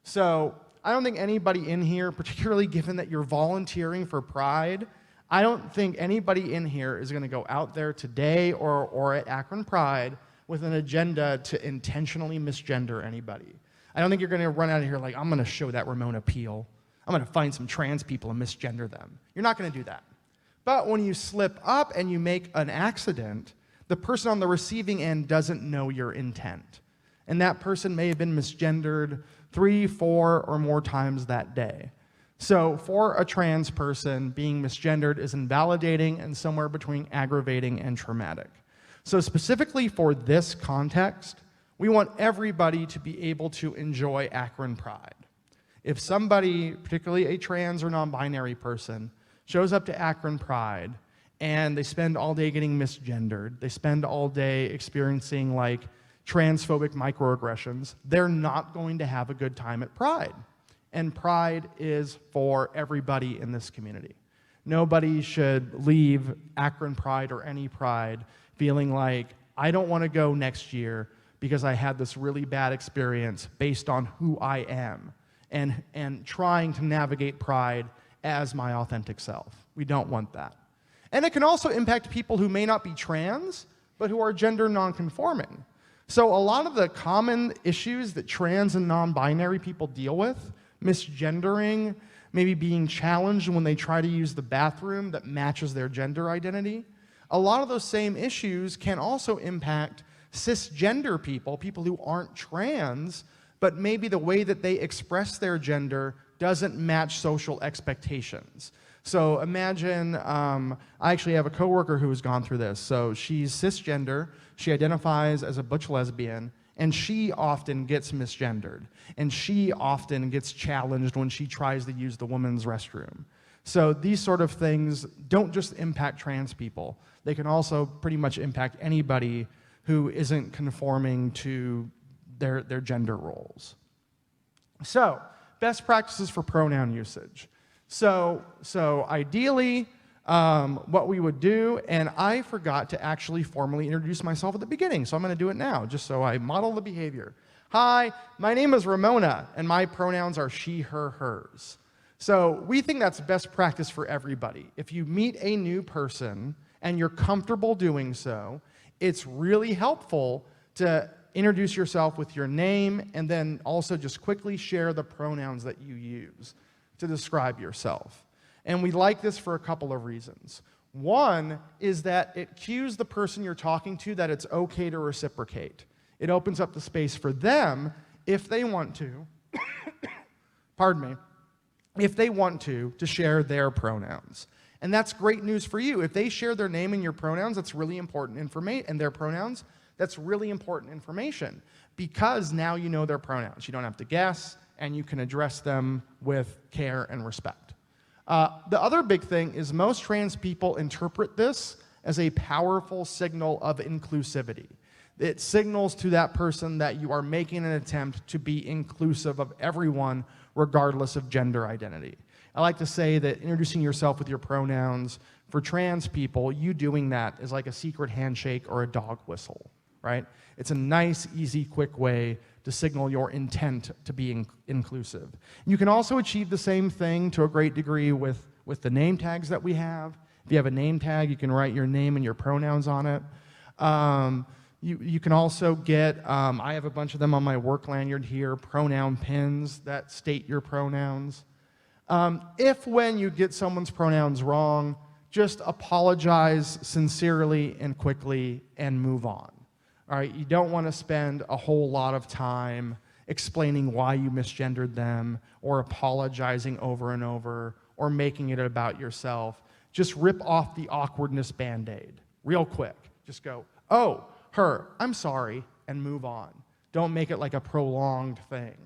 So I don't think anybody in here, particularly given that you're volunteering for Pride, I don't think anybody in here is going to go out there today or at Akron Pride with an agenda to intentionally misgender anybody. I don't think you're going to run out of here like, I'm going to show that Ramona Peel. I'm going to find some trans people and misgender them. You're not going to do that. But when you slip up and you make an accident, the person on the receiving end doesn't know your intent. And that person may have been misgendered 3, 4, or more times that day. So for a trans person, being misgendered is invalidating and somewhere between aggravating and traumatic. So specifically for this context, we want everybody to be able to enjoy Akron Pride. If somebody, particularly a trans or non-binary person, shows up to Akron Pride and they spend all day getting misgendered, they spend all day experiencing like transphobic microaggressions, they're not going to have a good time at Pride. And Pride is for everybody in this community. Nobody should leave Akron Pride or any Pride feeling like, I don't want to go next year because I had this really bad experience based on who I am, and trying to navigate Pride as my authentic self. We don't want that. And it can also impact people who may not be trans, but who are gender nonconforming. So a lot of the common issues that trans and non-binary people deal with, misgendering, maybe being challenged when they try to use the bathroom that matches their gender identity, a lot of those same issues can also impact cisgender people, people who aren't trans, but maybe the way that they express their gender doesn't match social expectations. So imagine, I actually have a coworker who has gone through this. So she's cisgender, she identifies as a butch lesbian, And she often gets misgendered. And she often gets challenged when she tries to use the women's restroom. So these sort of things don't just impact trans people. They can also pretty much impact anybody who isn't conforming to their gender roles. So, best practices for pronoun usage. So ideally, what we would do, and I forgot to actually formally introduce myself at the beginning, so I'm going to do it now, just so I model the behavior. Hi, my name is Ramona, and my pronouns are she, her, hers. So we think that's best practice for everybody. If you meet a new person and you're comfortable doing so, it's really helpful to introduce yourself with your name and then also just quickly share the pronouns that you use to describe yourself. And we like this for a couple of reasons. One is that it cues the person you're talking to that it's okay to reciprocate. It opens up the space for them, if they want to, pardon me, if they want to share their pronouns. And that's great news for you. If they share their name and your pronouns, that's really important information, and their pronouns, that's really important information, because now you know their pronouns. You don't have to guess, and you can address them with care and respect. The other big thing is most trans people interpret this as a powerful signal of inclusivity. It signals to that person that you are making an attempt to be inclusive of everyone, regardless of gender identity. I like to say that introducing yourself with your pronouns, for trans people, you doing that is like a secret handshake or a dog whistle, right? It's a nice, easy, quick way to signal your intent to be inclusive. You can also achieve the same thing to a great degree with the name tags that we have. If you have a name tag, you can write your name and your pronouns on it. You can also get, I have a bunch of them on my work lanyard here, pronoun pins that state your pronouns. If when you get someone's pronouns wrong, just apologize sincerely and quickly and move on. All right, you don't want to spend a whole lot of time explaining why you misgendered them or apologizing over and over or making it about yourself. Just rip off the awkwardness Band-Aid real quick. Just go, oh, her, I'm sorry, and move on. Don't make it like a prolonged thing,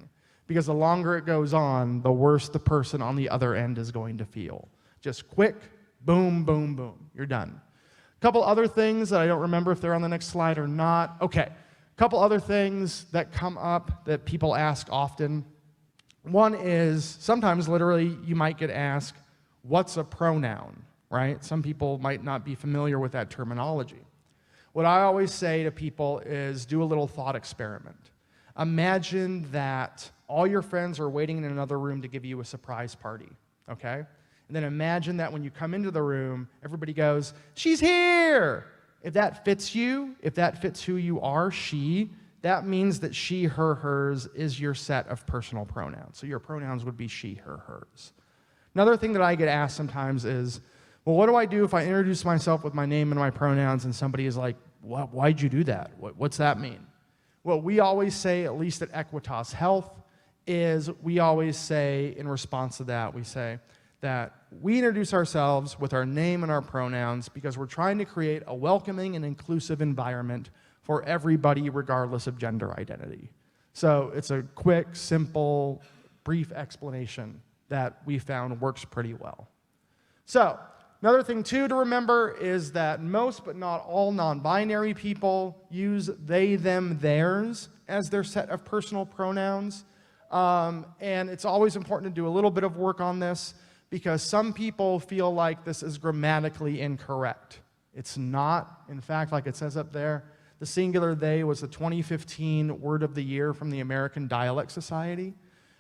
because the longer it goes on, the worse the person on the other end is going to feel. Just quick, boom, boom, boom, you're done. A couple other things that I don't remember if they're on the next slide or not. Okay, a couple other things that come up that people ask often. One is sometimes literally you might get asked, what's a pronoun, right? Some people might not be familiar with that terminology. What I always say to people is do a little thought experiment. Imagine that all your friends are waiting in another room to give you a surprise party, okay? And then imagine that when you come into the room, everybody goes, she's here! If that fits you, if that fits who you are, she, that means that she, her, hers is your set of personal pronouns. So your pronouns would be she, her, hers. Another thing that I get asked sometimes is, well, what do I do if I introduce myself with my name and my pronouns and somebody is like, why'd you do that? What's that mean? What we always say, at least at Equitas Health, is we always say in response to that, we say that we introduce ourselves with our name and our pronouns because we're trying to create a welcoming and inclusive environment for everybody regardless of gender identity. So it's a quick, simple, brief explanation that we found works pretty well. So another thing too to remember is that most but not all non-binary people use they, them, theirs as their set of personal pronouns. And it's always important to do a little bit of work on this because some people feel like this is grammatically incorrect. It's not. In fact, like it says up there, the singular they was the 2015 word of the year from the American Dialect Society.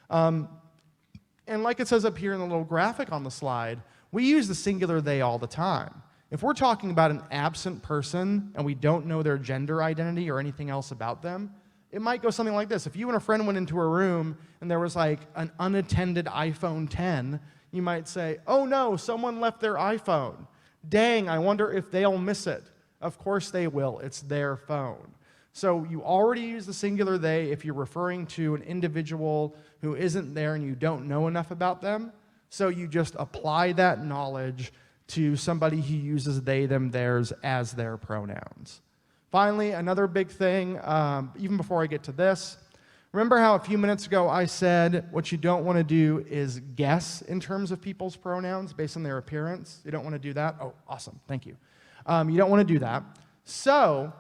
And like it says up here in the little graphic on the slide, we use the singular they all the time. If we're talking about an absent person and we don't know their gender identity or anything else about them, it might go something like this. If you and a friend went into a room and there was like an unattended iPhone 10, you might say, oh no, someone left their iPhone. Dang, I wonder if they'll miss it. Of course they will, it's their phone. So you already use the singular they if you're referring to an individual who isn't there and you don't know enough about them. So you just apply that knowledge to somebody who uses they, them, theirs as their pronouns. Finally, another big thing, even before I get to this, remember how a few minutes ago I said what you don't want to do is guess in terms of people's pronouns based on their appearance? You don't want to do that? Oh, awesome. Thank you. You don't want to do that. So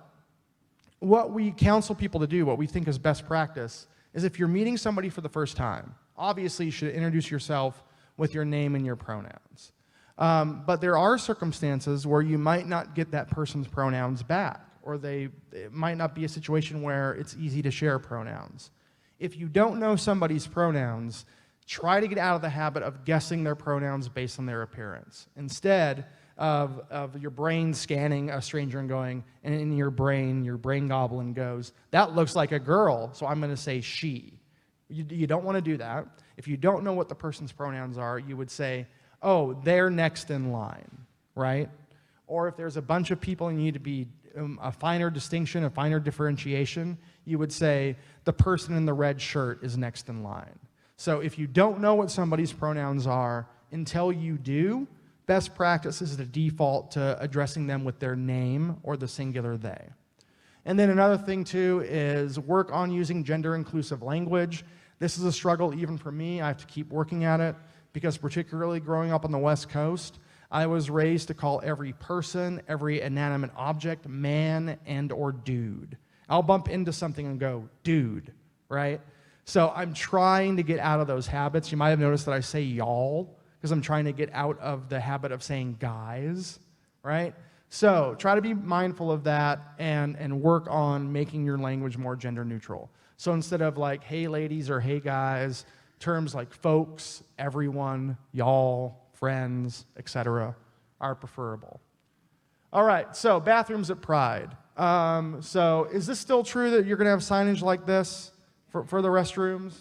what we counsel people to do, what we think is best practice, is if you're meeting somebody for the first time, obviously you should introduce yourself with your name and your pronouns. But there are circumstances where you might not get that person's pronouns back, or it might not be a situation where it's easy to share pronouns. If you don't know somebody's pronouns, try to get out of the habit of guessing their pronouns based on their appearance. Instead of your brain scanning a stranger and going, and in your brain goblin goes, that looks like a girl, so I'm going to say she. You don't want to do that. If you don't know what the person's pronouns are, you would say, oh, they're next in line, right? Or if there's a bunch of people and you need to be a finer distinction, a finer differentiation, you would say, the person in the red shirt is next in line. So if you don't know what somebody's pronouns are until you do, best practice is to default to addressing them with their name or the singular they. And then another thing too is work on using gender-inclusive language. This is a struggle even for me. I have to keep working at it because particularly growing up on the West Coast, I was raised to call every person, every inanimate object, man and or dude. I'll bump into something and go, dude, right? So I'm trying to get out of those habits. You might have noticed that I say y'all because I'm trying to get out of the habit of saying guys, right? So try to be mindful of that and work on making your language more gender neutral. So instead of like, hey ladies or hey guys, terms like folks, everyone, y'all, friends, etc. are preferable. All right, so bathrooms at Pride. So is this still true that you're going to have signage like this for the restrooms?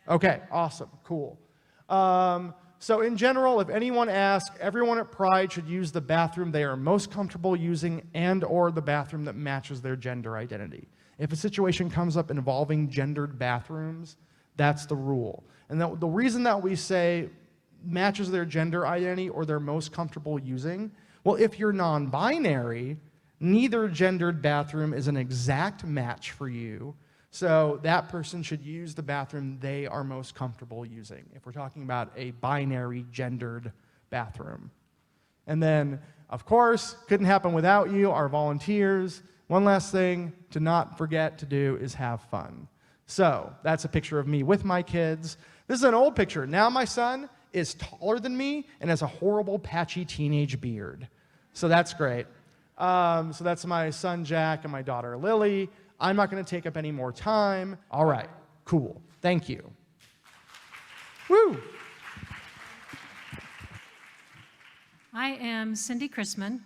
Okay, awesome, cool. So in general, if anyone asks, everyone at Pride should use the bathroom they are most comfortable using and or the bathroom that matches their gender identity. If a situation comes up involving gendered bathrooms, that's the rule. And the reason that we say matches their gender identity or they're most comfortable using, well, if you're non-binary, neither gendered bathroom is an exact match for you. So that person should use the bathroom they are most comfortable using, if we're talking about a binary gendered bathroom. And then, of course, couldn't happen without you, our volunteers. One last thing to not forget to do is have fun. So that's a picture of me with my kids. This is an old picture. Now my son is taller than me and has a horrible patchy teenage beard. So that's great. So that's my son Jack and my daughter Lily. I'm not going to take up any more time. All right, cool. Thank you. Woo! I am Cindy Chrisman.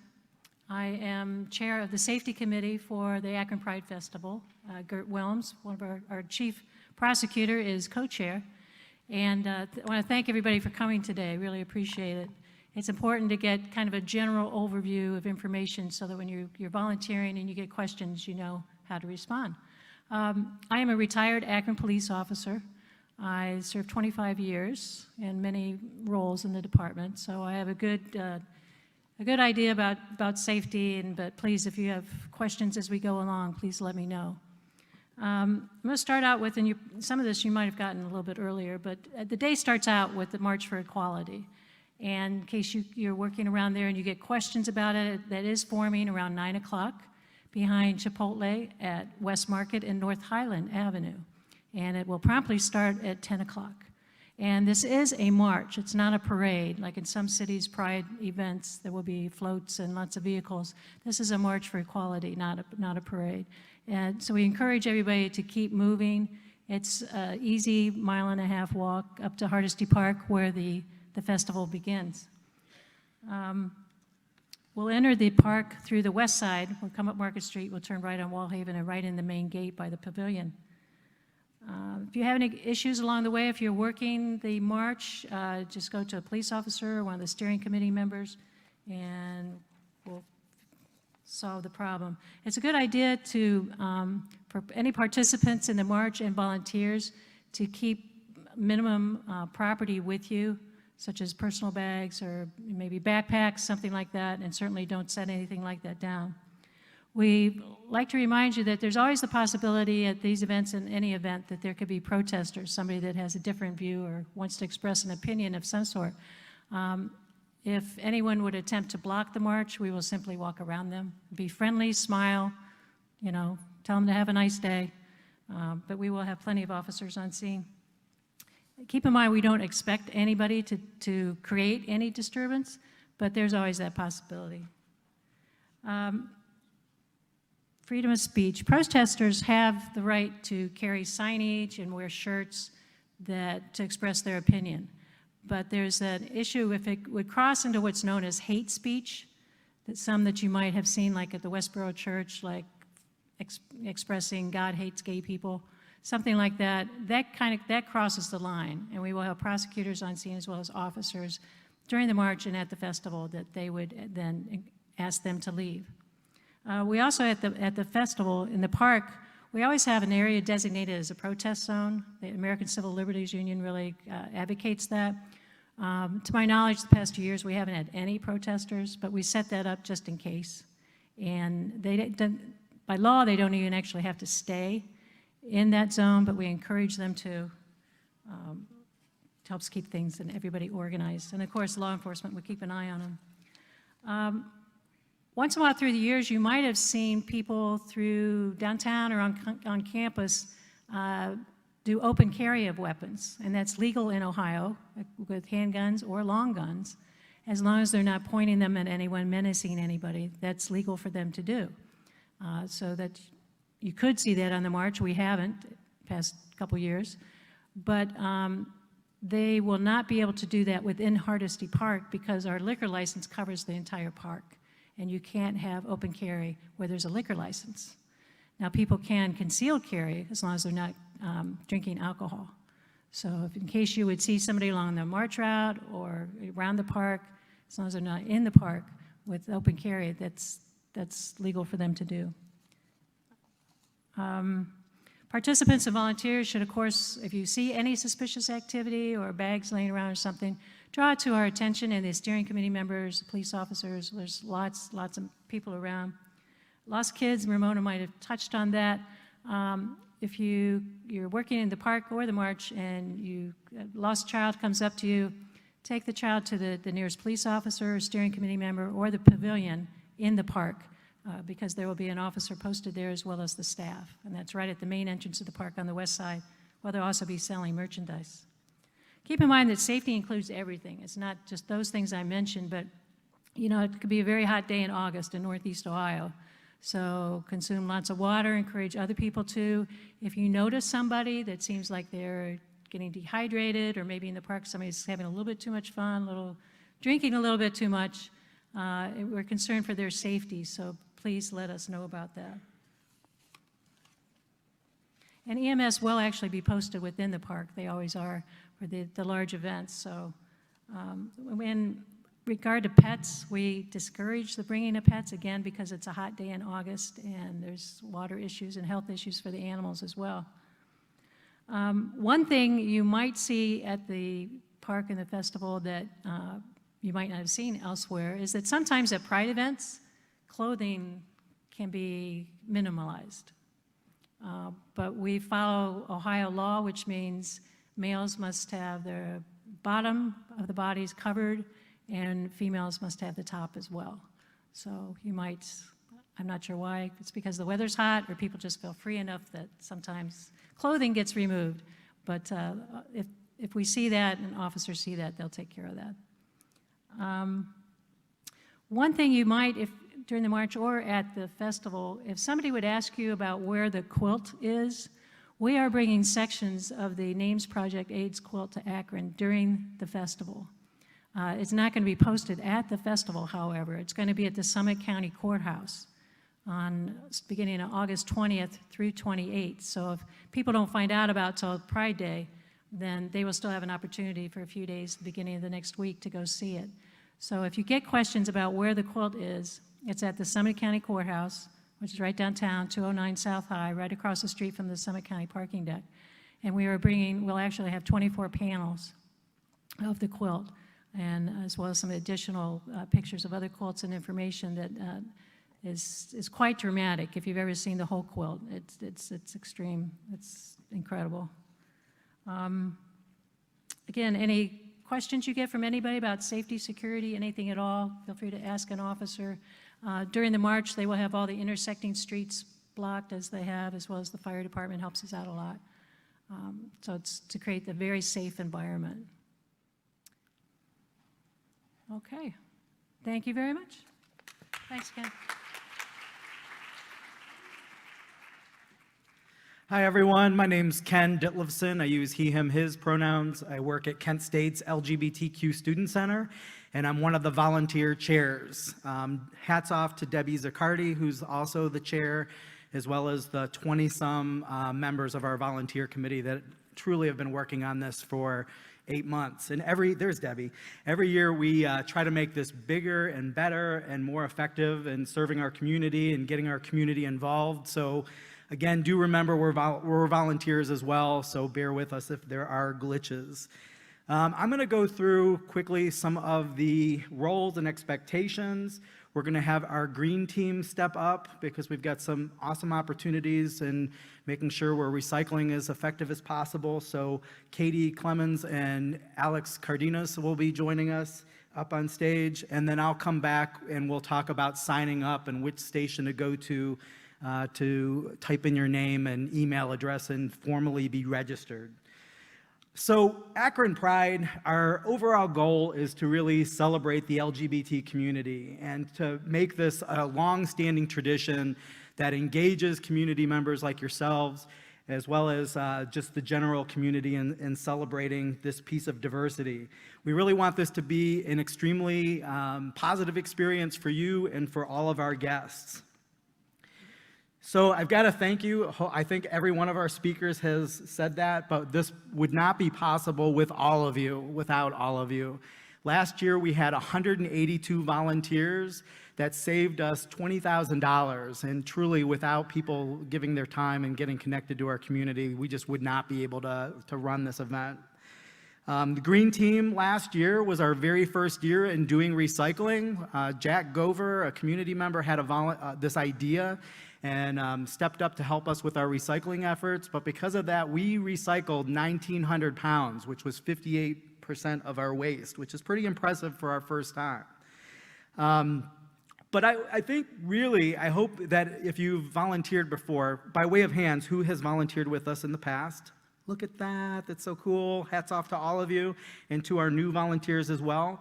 I am chair of the safety committee for the Akron Pride Festival. Gert Wilms, one of our chief prosecutor, is co-chair. And I want to thank everybody for coming today. Really appreciate it. It's important to get kind of a general overview of information so that when you're volunteering and you get questions, you know how to respond. I am a retired Akron police officer. I served 25 years in many roles in the department, so I have a good idea about safety. But please, if you have questions as we go along, please let me know. I'm going to start out with, and some of this you might have gotten a little bit earlier, but the day starts out with the March for Equality. And in case you're working around there and you get questions about it, that is forming around 9 o'clock behind Chipotle at West Market and North Highland Avenue. And it will promptly start at 10 o'clock. And this is a march. It's not a parade. Like in some cities' Pride events, there will be floats and lots of vehicles. This is a march for equality, not a parade. And so we encourage everybody to keep moving. It's an easy 1.5-mile walk up to Hardesty Park where the festival begins. We'll enter the park through the west side. We'll come up Market Street. We'll turn right on Wallhaven and right in the main gate by the pavilion. If you have any issues along the way, if you're working the march, just go to a police officer or one of the steering committee members, and we'll solve the problem. It's a good idea for any participants in the march and volunteers to keep minimum property with you, such as personal bags or maybe backpacks, something like that, and certainly don't set anything like that down. We like to remind you that there's always the possibility at these events and any event that there could be protesters, somebody that has a different view or wants to express an opinion of some sort. If anyone would attempt to block the march, we will simply walk around them, be friendly, smile, you know, tell them to have a nice day, but we will have plenty of officers on scene. Keep in mind, we don't expect anybody to create any disturbance, but there's always that possibility. Freedom of speech. Protesters have the right to carry signage and wear shirts to express their opinion. But there's an issue if it would cross into what's known as hate speech, that you might have seen like at the Westboro Church, like expressing God hates gay people, something like that. That crosses the line, and we will have prosecutors on scene as well as officers during the march and at the festival that they would then ask them to leave. We also, at the festival, in the park, we always have an area designated as a protest zone. The American Civil Liberties Union really advocates that. To my knowledge, the past 2 years, we haven't had any protesters, but we set that up just in case. And by law, they don't even actually have to stay in that zone, but we encourage them to help keep things and everybody organized. And of course, law enforcement will keep an eye on them. Once in a while through the years, you might have seen people through downtown or on campus do open carry of weapons, and that's legal in Ohio with handguns or long guns, as long as they're not pointing them at anyone, menacing anybody. That's legal for them to do. So that you could see that on the march. We haven't past couple years, but they will not be able to do that within Hardesty Park because our liquor license covers the entire park. And you can't have open carry where there's a liquor license. Now, people can concealed carry as long as they're not drinking alcohol. So if in case you would see somebody along the march route or around the park, as long as they're not in the park with open carry, that's legal for them to do. Participants and volunteers should, of course, if you see any suspicious activity or bags laying around or something, draw it to our attention, and the steering committee members, police officers, there's lots of people around. Lost kids, Ramona might have touched on that. If you're working in the park or the march and a lost child comes up to you, take the child to the nearest police officer, steering committee member, or the pavilion in the park, because there will be an officer posted there as well as the staff. And that's right at the main entrance of the park on the west side, where they'll also be selling merchandise. Keep in mind that safety includes everything. It's not just those things I mentioned, but you know, it could be a very hot day in August in Northeast Ohio. So consume lots of water, encourage other people to. If you notice somebody that seems like they're getting dehydrated, or maybe in the park somebody's having a little bit too much fun, drinking a little bit too much, we're concerned for their safety, so please let us know about that. And EMS will actually be posted within the park. They always are for the large events. So in regard to pets, we discourage the bringing of pets, again, because it's a hot day in August and there's water issues and health issues for the animals as well. One thing you might see at the park and the festival that you might not have seen elsewhere is that sometimes at pride events, clothing can be minimalized. But we follow Ohio law, which means males must have their bottom of the bodies covered and females must have the top as well. So you might, I'm not sure why, it's because the weather's hot or people just feel free enough that sometimes clothing gets removed. But if we see that and officers see that, they'll take care of that. One thing you might, if during the march or at the festival, if somebody would ask you about where the quilt is, we are bringing sections of the Names Project AIDS quilt to Akron during the festival. It's not going to be posted at the festival, however. It's going to be at the Summit County Courthouse beginning on August 20th through 28th. So if people don't find out about till Pride Day, then they will still have an opportunity for a few days at the beginning of the next week to go see it. So if you get questions about where the quilt is, it's at the Summit County Courthouse, which is right downtown, 209 South High, right across the street from the Summit County parking deck. And we'll actually have 24 panels of the quilt, and as well as some additional pictures of other quilts and information that is quite dramatic. If you've ever seen the whole quilt, it's extreme. It's incredible. Again, any questions you get from anybody about safety, security, anything at all, feel free to ask an officer. During the march, they will have all the intersecting streets blocked as they have, as well as the fire department helps us out a lot. So it's to create a very safe environment. Okay, thank you very much. Thanks, Ken. Hi, everyone. My name's Ken Ditlevson. I use he, him, his pronouns. I work at Kent State's LGBTQ Student Center, and I'm one of the volunteer chairs. Hats off to Debbie Zaccardi, who's also the chair, as well as the 20-some members of our volunteer committee that truly have been working on this for 8 months. And there's Debbie. Every year we try to make this bigger and better and more effective in serving our community and getting our community involved. So again, do remember we're volunteers as well, so bear with us if there are glitches. I'm going to go through quickly some of the roles and expectations. We're going to have our green team step up because we've got some awesome opportunities in making sure we're recycling as effective as possible. So Katie Clemens and Alex Cardenas will be joining us up on stage, and then I'll come back and we'll talk about signing up and which station to go to type in your name and email address and formally be registered. So Akron Pride, our overall goal is to really celebrate the LGBT community and to make this a long-standing tradition that engages community members like yourselves, as well as just the general community in celebrating this piece of diversity. We really want this to be an extremely positive experience for you and for all of our guests. So I've got to thank you. I think every one of our speakers has said that, but this would not be possible without all of you. Last year, we had 182 volunteers that saved us $20,000, and truly, without people giving their time and getting connected to our community, we just would not be able to run this event. The Green Team last year was our very first year in doing recycling. Jack Gover, a community member, had this idea and stepped up to help us with our recycling efforts. But because of that, we recycled 1,900 pounds, which was 58% of our waste, which is pretty impressive for our first time. But I think really, I hope that if you've volunteered before, by way of hands, who has volunteered with us in the past? Look at that, that's so cool. Hats off to all of you and to our new volunteers as well.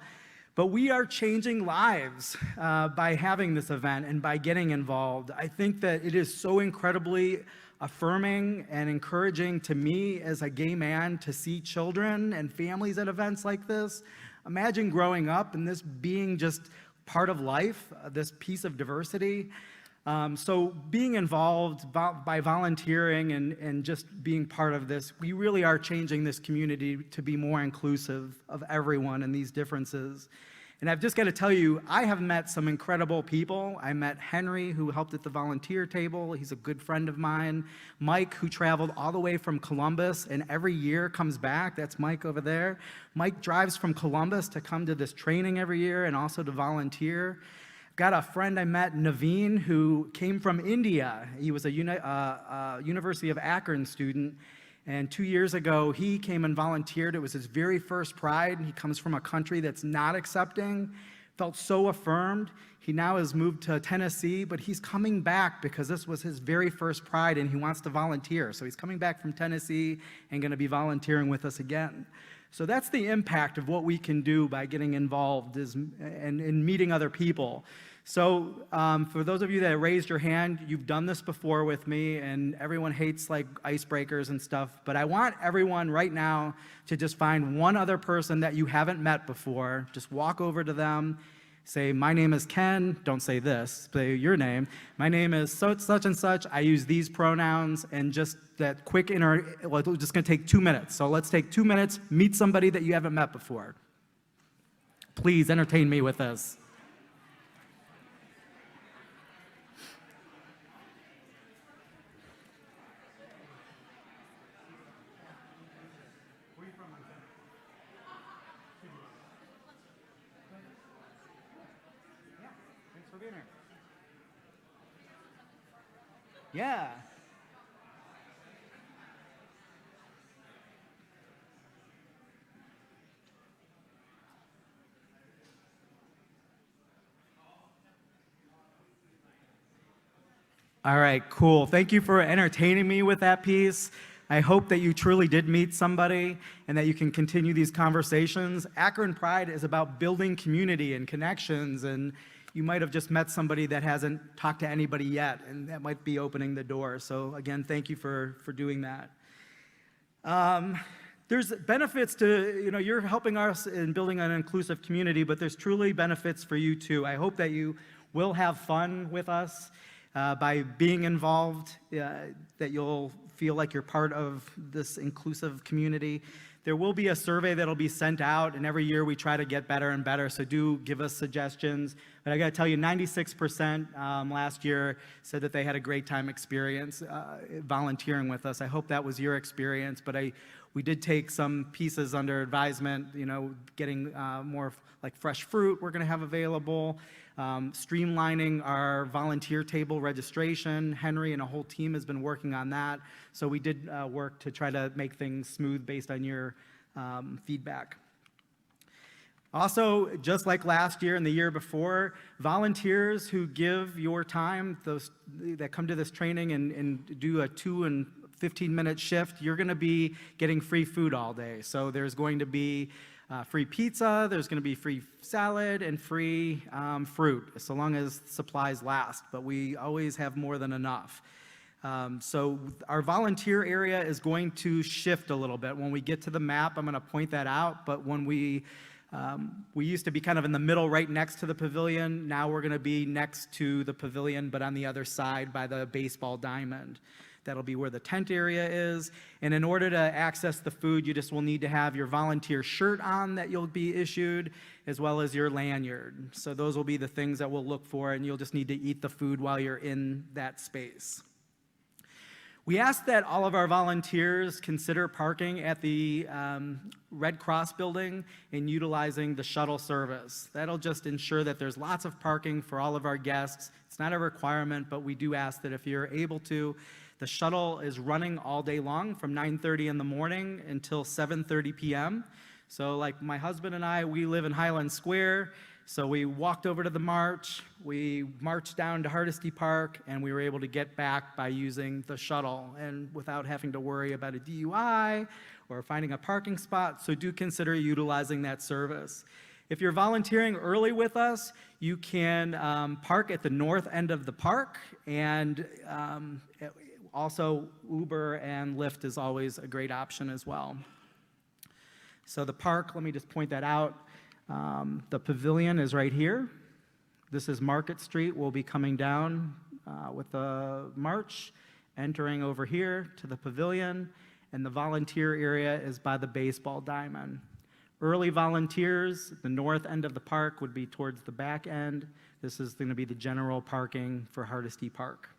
But we are changing lives by having this event and by getting involved. I think that it is so incredibly affirming and encouraging to me as a gay man to see children and families at events like this. Imagine growing up and this being just part of life, this piece of diversity. So being involved by volunteering and just being part of this, we really are changing this community to be more inclusive of everyone and these differences. And I've just got to tell you, I have met some incredible people. I met Henry, who helped at the volunteer table. He's a good friend of mine. Mike, who traveled all the way from Columbus and every year comes back. That's Mike over there. Mike drives from Columbus to come to this training every year and also to volunteer. Got a friend I met, Naveen, who came from India. He was a University of Akron student. And 2 years ago, he came and volunteered. It was his very first Pride. He comes from a country that's not accepting, felt so affirmed. He now has moved to Tennessee, but he's coming back because this was his very first Pride and he wants to volunteer. So he's coming back from Tennessee and going to be volunteering with us again. So that's the impact of what we can do by getting involved and meeting other people. So for those of you that raised your hand, you've done this before with me, and everyone hates like icebreakers and stuff, but I want everyone right now to just find one other person that you haven't met before. Just walk over to them, say, my name is Ken, don't say this, say your name. My name is such and such, I use these pronouns, and just that quick well, it's just gonna take 2 minutes. So let's take 2 minutes, meet somebody that you haven't met before. Please entertain me with this. Yeah. All right, cool. Thank you for entertaining me with that piece. I hope that you truly did meet somebody and that you can continue these conversations. Akron Pride is about building community and connections, and you might have just met somebody that hasn't talked to anybody yet, and that might be opening the door. So again, thank you for doing that. There's benefits to, you're helping us in building an inclusive community, but there's truly benefits for you too. I hope that you will have fun with us by being involved, that you'll feel like you're part of this inclusive community. There will be a survey that'll be sent out, and every year we try to get better and better, so do give us suggestions. But I gotta tell you, 96% last year said that they had a great time experience volunteering with us. I hope that was your experience, but we did take some pieces under advisement, getting more like fresh fruit we're gonna have available, streamlining our volunteer table registration. Henry and a whole team has been working on that. So we did work to try to make things smooth based on your feedback. Also, just like last year and the year before, volunteers who give your time, those that come to this training and do a 2 and 15-minute shift, you're gonna be getting free food all day. So there's going to be free pizza, there's going to be free salad, and free fruit, so long as supplies last, but we always have more than enough. So our volunteer area is going to shift a little bit. When we get to the map, I'm going to point that out, but when we used to be kind of in the middle right next to the pavilion, now we're going to be next to the pavilion, but on the other side by the baseball diamond. That'll be where the tent area is. And in order to access the food, you just will need to have your volunteer shirt on that you'll be issued, as well as your lanyard. So those will be the things that we'll look for, and you'll just need to eat the food while you're in that space. We ask that all of our volunteers consider parking at the Red Cross building and utilizing the shuttle service. That'll just ensure that there's lots of parking for all of our guests. It's not a requirement, but we do ask that if you're able to. The shuttle is running all day long from 9:30 in the morning until 7:30 p.m. So like my husband and I, we live in Highland Square, so we walked over to the march, we marched down to Hardesty Park, and we were able to get back by using the shuttle and without having to worry about a DUI or finding a parking spot, so do consider utilizing that service. If you're volunteering early with us, you can park at the north end of the park, and also Uber and Lyft is always a great option as well. So the park, let me just point that out. The pavilion is right here. This is Market Street. We'll be coming down with the march, entering over here to the pavilion, and the volunteer area is by the baseball diamond. Early volunteers, the north end of the park would be towards the back end. This is going to be the general parking for Hardesty Park.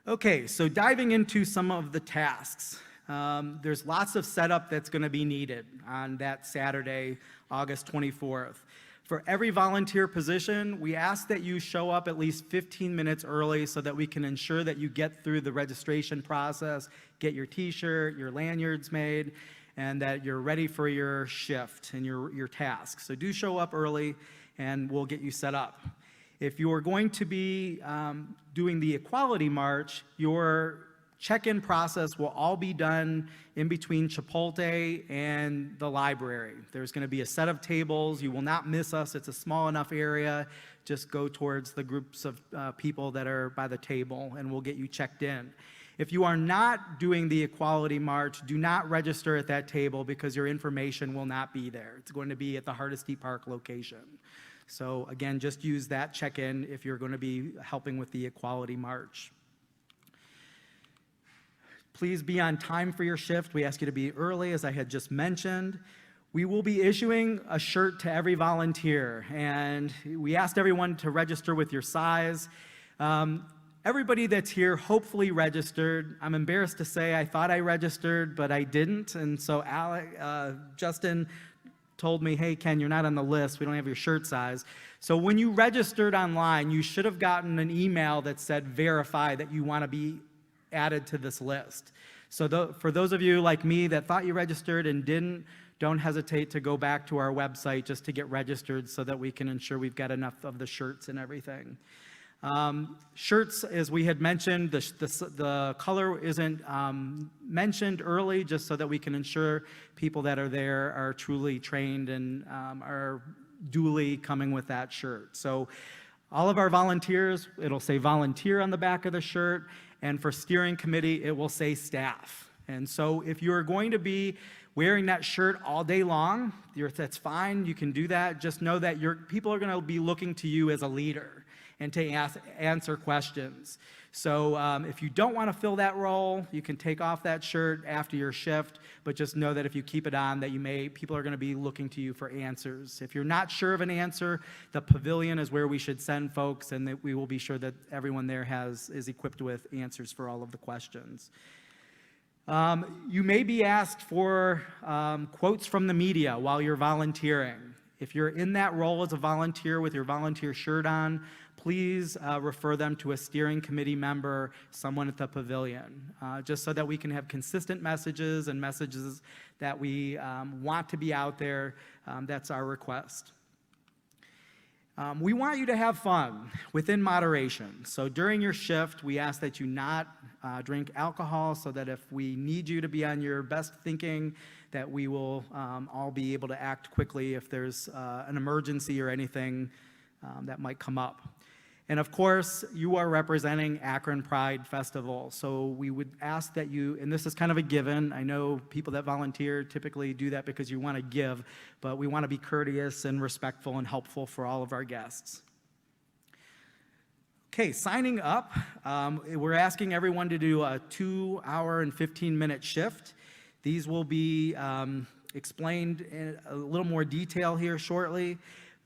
Okay, so diving into some of the tasks. There's lots of setup that's going to be needed on that Saturday, August 24th. For every volunteer position, we ask that you show up at least 15 minutes early so that we can ensure that you get through the registration process, get your t-shirt, your lanyards made, and that you're ready for your shift and your task. So do show up early and we'll get you set up. If you're going to be doing the Equality March, your check-in process will all be done in between Chipotle and the library. There's going to be a set of tables. You will not miss us. It's a small enough area. Just go towards the groups of people that are by the table, and we'll get you checked in. If you are not doing the Equality March, do not register at that table because your information will not be there. It's going to be at the Hardesty Park location. So again, just use that check-in if you're going to be helping with the Equality March. Please be on time for your shift. We ask you to be early, as I had just mentioned. We will be issuing a shirt to every volunteer, and we asked everyone to register with your size. Everybody that's here hopefully registered. I'm embarrassed to say I thought I registered, but I didn't, and so Justin told me, hey, Ken, you're not on the list. We don't have your shirt size. So when you registered online, you should have gotten an email that said verify that you want to be added to this list. So for those of you like me that thought you registered and didn't, don't hesitate to go back to our website just to get registered so that we can ensure we've got enough of the shirts and everything. Shirts, as we had mentioned, the color isn't mentioned early, just so that we can ensure people that are there are truly trained and are duly coming with that shirt. So all of our volunteers, it'll say volunteer on the back of the shirt, and for steering committee, it will say staff. And so if you're going to be wearing that shirt all day long, that's fine, you can do that. Just know that people are gonna be looking to you as a leader and to answer questions. So if you don't want to fill that role, you can take off that shirt after your shift, but just know that if you keep it on, that people are going to be looking to you for answers. If you're not sure of an answer, the pavilion is where we should send folks, and that we will be sure that everyone there is equipped with answers for all of the questions. You may be asked for quotes from the media while you're volunteering. If you're in that role as a volunteer with your volunteer shirt on, please refer them to a steering committee member, someone at the pavilion, just so that we can have consistent messages and messages that we want to be out there. That's our request. We want you to have fun within moderation. So during your shift, we ask that you not drink alcohol, so that if we need you to be on your best thinking, that we will all be able to act quickly if there's an emergency or anything that might come up. And of course, you are representing Akron Pride Festival. So we would ask that you, and this is kind of a given, I know people that volunteer typically do that because you want to give, but we want to be courteous and respectful and helpful for all of our guests. Okay, signing up, we're asking everyone to do a 2-hour and 15-minute shift. These will be explained in a little more detail here shortly.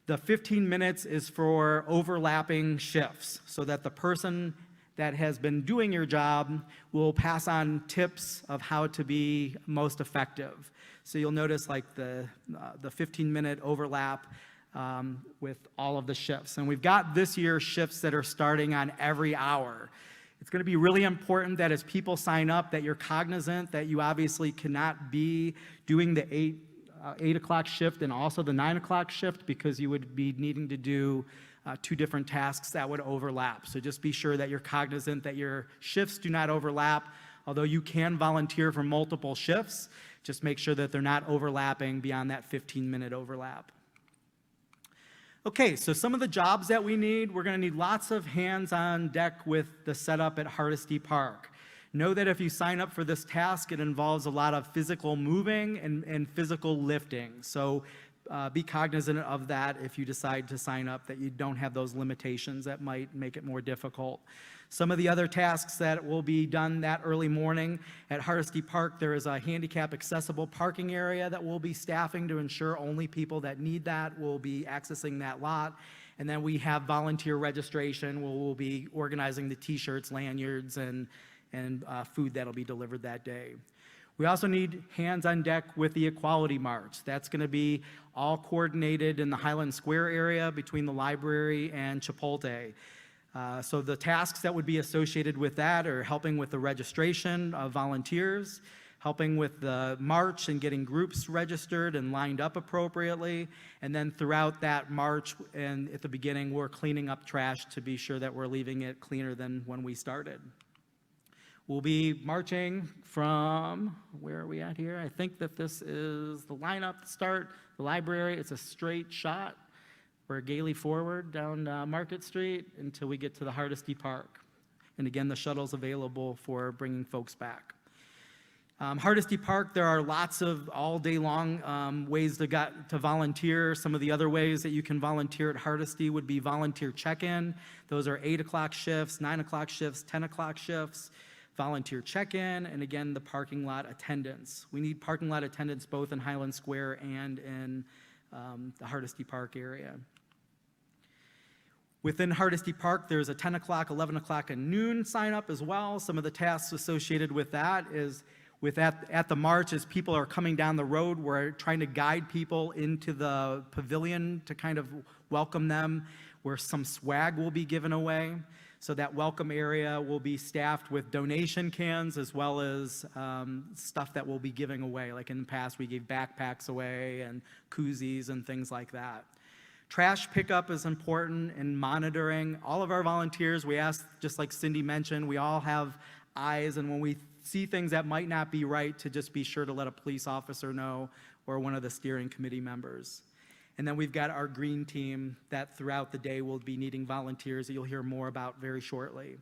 The 15 minutes is for overlapping shifts, so that the person that has been doing your job will pass on tips of how to be most effective. So you'll notice like the 15-minute overlap with all of the shifts. And we've got this year shifts that are starting on every hour. It's going to be really important that as people sign up, that you're cognizant that you obviously cannot be doing the 8 o'clock shift and also the 9 o'clock shift, because you would be needing to do 2 different tasks that would overlap. So just be sure that you're cognizant that your shifts do not overlap. Although you can volunteer for multiple shifts, just make sure that they're not overlapping beyond that 15-minute overlap. Okay, so some of the jobs that we need, we're going to need lots of hands on deck with the setup at Hardesty Park. Know that if you sign up for this task, it involves a lot of physical moving and physical lifting. So be cognizant of that if you decide to sign up, that you don't have those limitations that might make it more difficult. Some of the other tasks that will be done that early morning at Hardesty Park, there is a handicap accessible parking area that we'll be staffing to ensure only people that need that will be accessing that lot. And then we have volunteer registration, where we'll be organizing the t-shirts, lanyards, and food that'll be delivered that day. We also need hands on deck with the Equality March. That's going to be all coordinated in the Highland Square area between the library and Chipotle. So the tasks that would be associated with that are helping with the registration of volunteers, helping with the march and getting groups registered and lined up appropriately, and then throughout that march and at the beginning, we're cleaning up trash to be sure that we're leaving it cleaner than when we started. We'll be marching from, where are we at here? I think that this is the lineup to start, the library. It's a straight shot. We're gaily forward down Market Street until we get to the Hardesty Park. And again, the shuttle's available for bringing folks back. Hardesty Park, there are lots of all day long ways to volunteer. Some of the other ways that you can volunteer at Hardesty would be volunteer check-in. Those are 8 o'clock shifts, 9 o'clock shifts, 10 o'clock shifts. Volunteer check-in, and again, the parking lot attendance. We need parking lot attendance both in Highland Square and in the Hardesty Park area. Within Hardesty Park, there's a 10 o'clock, 11 o'clock, and noon sign up as well. Some of the tasks associated with that is At the march, as people are coming down the road, we're trying to guide people into the pavilion to kind of welcome them, where some swag will be given away. So that welcome area will be staffed with donation cans as well as stuff that we'll be giving away. Like in the past, we gave backpacks away and koozies and things like that. Trash pickup is important in monitoring. All of our volunteers, we ask, just like Cindy mentioned, we all have eyes, and when we see things that might not be right, to just be sure to let a police officer know or one of the steering committee members. And then we've got our green team that throughout the day will be needing volunteers that you'll hear more about very shortly.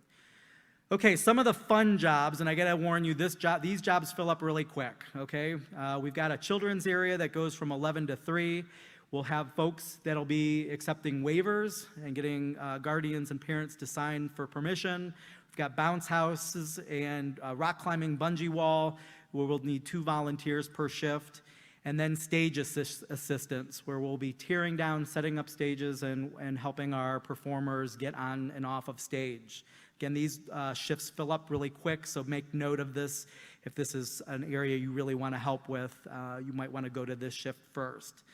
Okay, some of the fun jobs, and I gotta warn you, these jobs fill up really quick, okay? We've got a children's area that goes from 11 to 3. We'll have folks that'll be accepting waivers and getting guardians and parents to sign for permission. We've got bounce houses and rock climbing bungee wall, where we'll need 2 volunteers per shift. And then stage assistance, where we'll be tearing down, setting up stages, and helping our performers get on and off of stage. Again, these shifts fill up really quick, so make note of this. If this is an area you really want to help with, you might want to go to this shift first.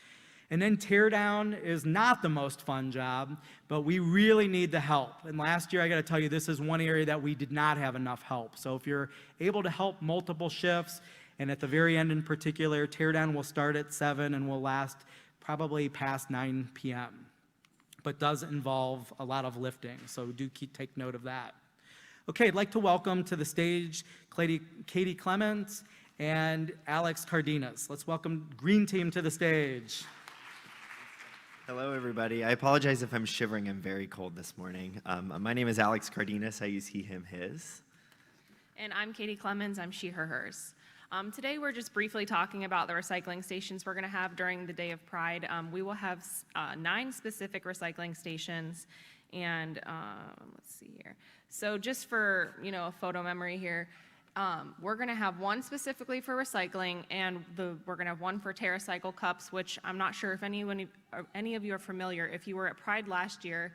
And then tear down is not the most fun job, but we really need the help. And last year, I got to tell you, this is one area that we did not have enough help. So if you're able to help multiple shifts, and at the very end in particular, teardown will start at 7 and will last probably past 9 p.m., but does involve a lot of lifting, so do take note of that. Okay, I'd like to welcome to the stage Katie Clements and Alex Cardenas. Let's welcome Green Team to the stage. Hello, everybody. I apologize if I'm shivering. I'm very cold this morning. My name is Alex Cardenas. I use he, him, his. And I'm Katie Clemens. I'm she, her, hers. Today, we're just briefly talking about the recycling stations we're going to have during the Day of Pride. We will have 9 specific recycling stations, and let's see here. So just for, a photo memory here, we're going to have one specifically for recycling, and we're going to have one for TerraCycle cups, which I'm not sure if any of you are familiar. If you were at Pride last year,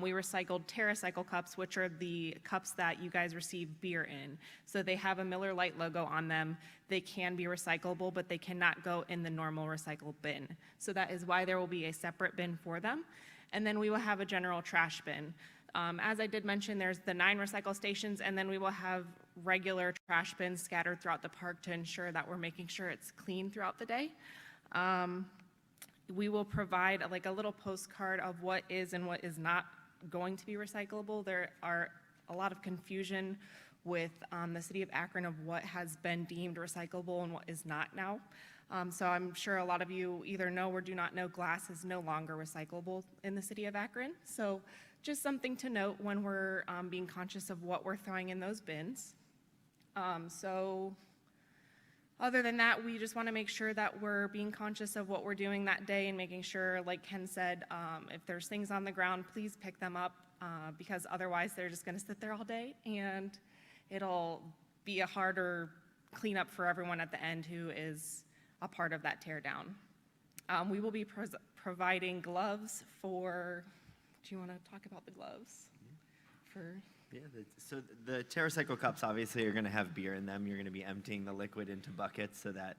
we recycled TerraCycle cups, which are the cups that you guys receive beer in. So they have a Miller Lite logo on them. They can be recyclable, but they cannot go in the normal recycle bin. So that is why there will be a separate bin for them. And then we will have a general trash bin. As I did mention, there's the 9 recycle stations, and then we will have regular trash bins scattered throughout the park to ensure that we're making sure it's clean throughout the day. We will provide a little postcard of what is and what is not going to be recyclable. There are a lot of confusion with the city of Akron of what has been deemed recyclable and what is not now. So I'm sure a lot of you either know or do not know glass is no longer recyclable in the city of Akron. So just something to note when we're being conscious of what we're throwing in those bins. So other than that, we just want to make sure that we're being conscious of what we're doing that day and making sure, like Ken said, if there's things on the ground, please pick them up because otherwise they're just going to sit there all day and it'll be a harder cleanup for everyone at the end who is a part of that tear down. We will be providing gloves for, do you want to talk about the gloves? Yeah, so the TerraCycle cups obviously are going to have beer in them. You're going to be emptying the liquid into buckets so that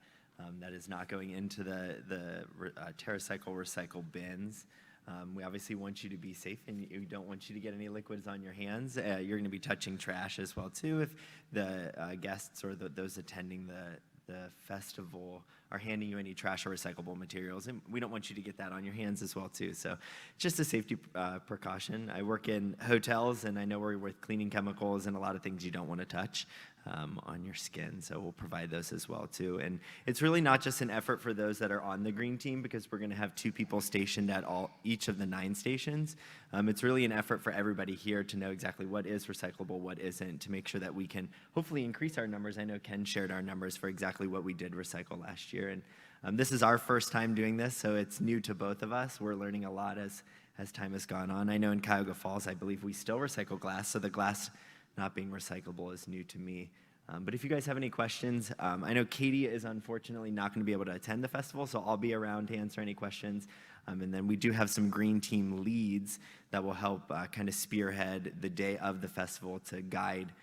that is not going into the TerraCycle recycle bins. We obviously want you to be safe, and we don't want you to get any liquids on your hands. You're going to be touching trash as well too if the guests or those attending the festival are handing you any trash or recyclable materials, and we don't want you to get that on your hands as well too. So just a safety precaution. I work in hotels, and I know we're with cleaning chemicals and a lot of things you don't want to touch on your skin, so we'll provide those as well too. And it's really not just an effort for those that are on the green team, because we're going to have 2 people stationed at each of the 9 stations. It's really an effort for everybody here to know exactly what is recyclable, what isn't, to make sure that we can hopefully increase our numbers. I know Ken shared our numbers for exactly what we did recycle last year, and this is our first time doing this, so it's new to both of us. We're learning a lot as time has gone on. I know in Cuyahoga Falls, I believe we still recycle glass, so the glass not being recyclable is new to me. But if you guys have any questions, I know Katie is unfortunately not going to be able to attend the festival, so I'll be around to answer any questions. And then we do have some green team leads that will help kind of spearhead the day of the festival to guide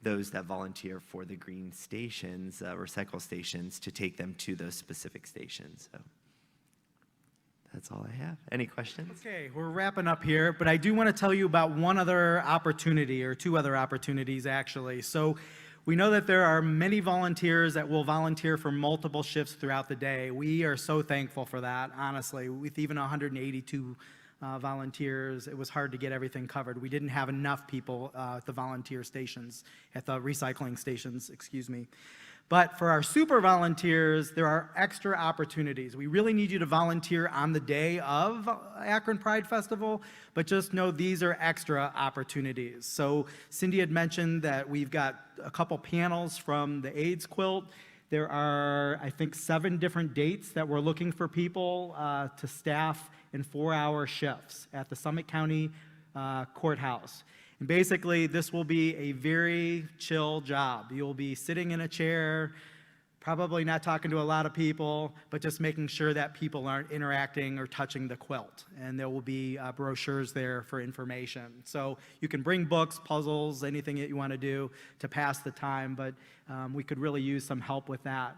those that volunteer for the green stations, recycle stations, to take them to those specific stations. So that's all I have. Any questions? Okay, we're wrapping up here, but I do want to tell you about one other opportunity, or two other opportunities actually. So we know that there are many volunteers that will volunteer for multiple shifts throughout the day. We are so thankful for that, honestly. With even 182 volunteers, it was hard to get everything covered. We didn't have enough people at the volunteer stations, at the recycling stations, excuse me. But for our super volunteers, there are extra opportunities. We really need you to volunteer on the day of Akron Pride Festival, but just know these are extra opportunities. So Cindy had mentioned that we've got a couple panels from the AIDS quilt. There are, I think, 7 different dates that we're looking for people to staff in 4-hour shifts at the Summit County Courthouse. And basically, this will be a very chill job. You'll be sitting in a chair, probably not talking to a lot of people, but just making sure that people aren't interacting or touching the quilt. And there will be brochures there for information. So you can bring books, puzzles, anything that you want to do to pass the time, but we could really use some help with that.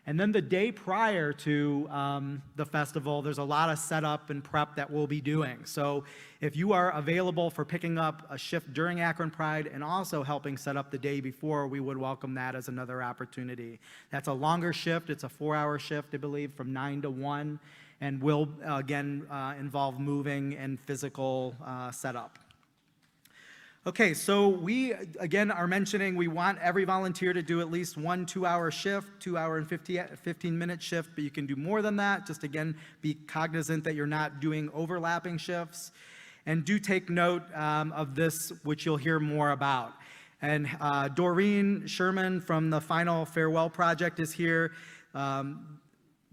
And then the day prior to the festival, there's a lot of setup and prep that we'll be doing. So if you are available for picking up a shift during Akron Pride and also helping set up the day before, we would welcome that as another opportunity. That's a longer shift. It's a 4-hour shift, I believe, from 9 to 1, and will, again, involve moving and physical setup. Okay, so we, again, are mentioning we want every volunteer to do at least one 2-hour shift, 2-hour and 15-minute shift, but you can do more than that. Just, again, be cognizant that you're not doing overlapping shifts. And do take note of this, which you'll hear more about. And Doreen Sherman from the Final Farewell Project is here.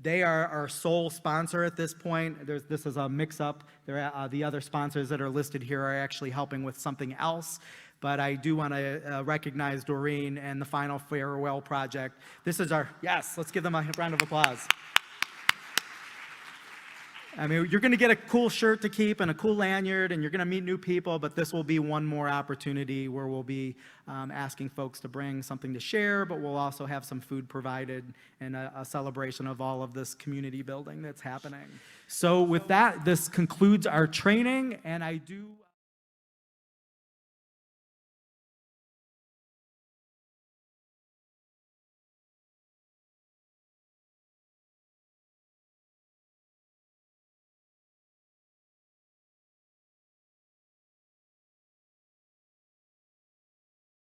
They are our sole sponsor at this point. This is a mix-up. The other sponsors that are listed here are actually helping with something else. But I do want to recognize Doreen and the Final Farewell Project. This is our, yes, let's give them a round of applause. I mean, you're going to get a cool shirt to keep and a cool lanyard, and you're going to meet new people, but this will be one more opportunity where we'll be asking folks to bring something to share, but we'll also have some food provided and a celebration of all of this community building that's happening. So with that, this concludes our training, and I do...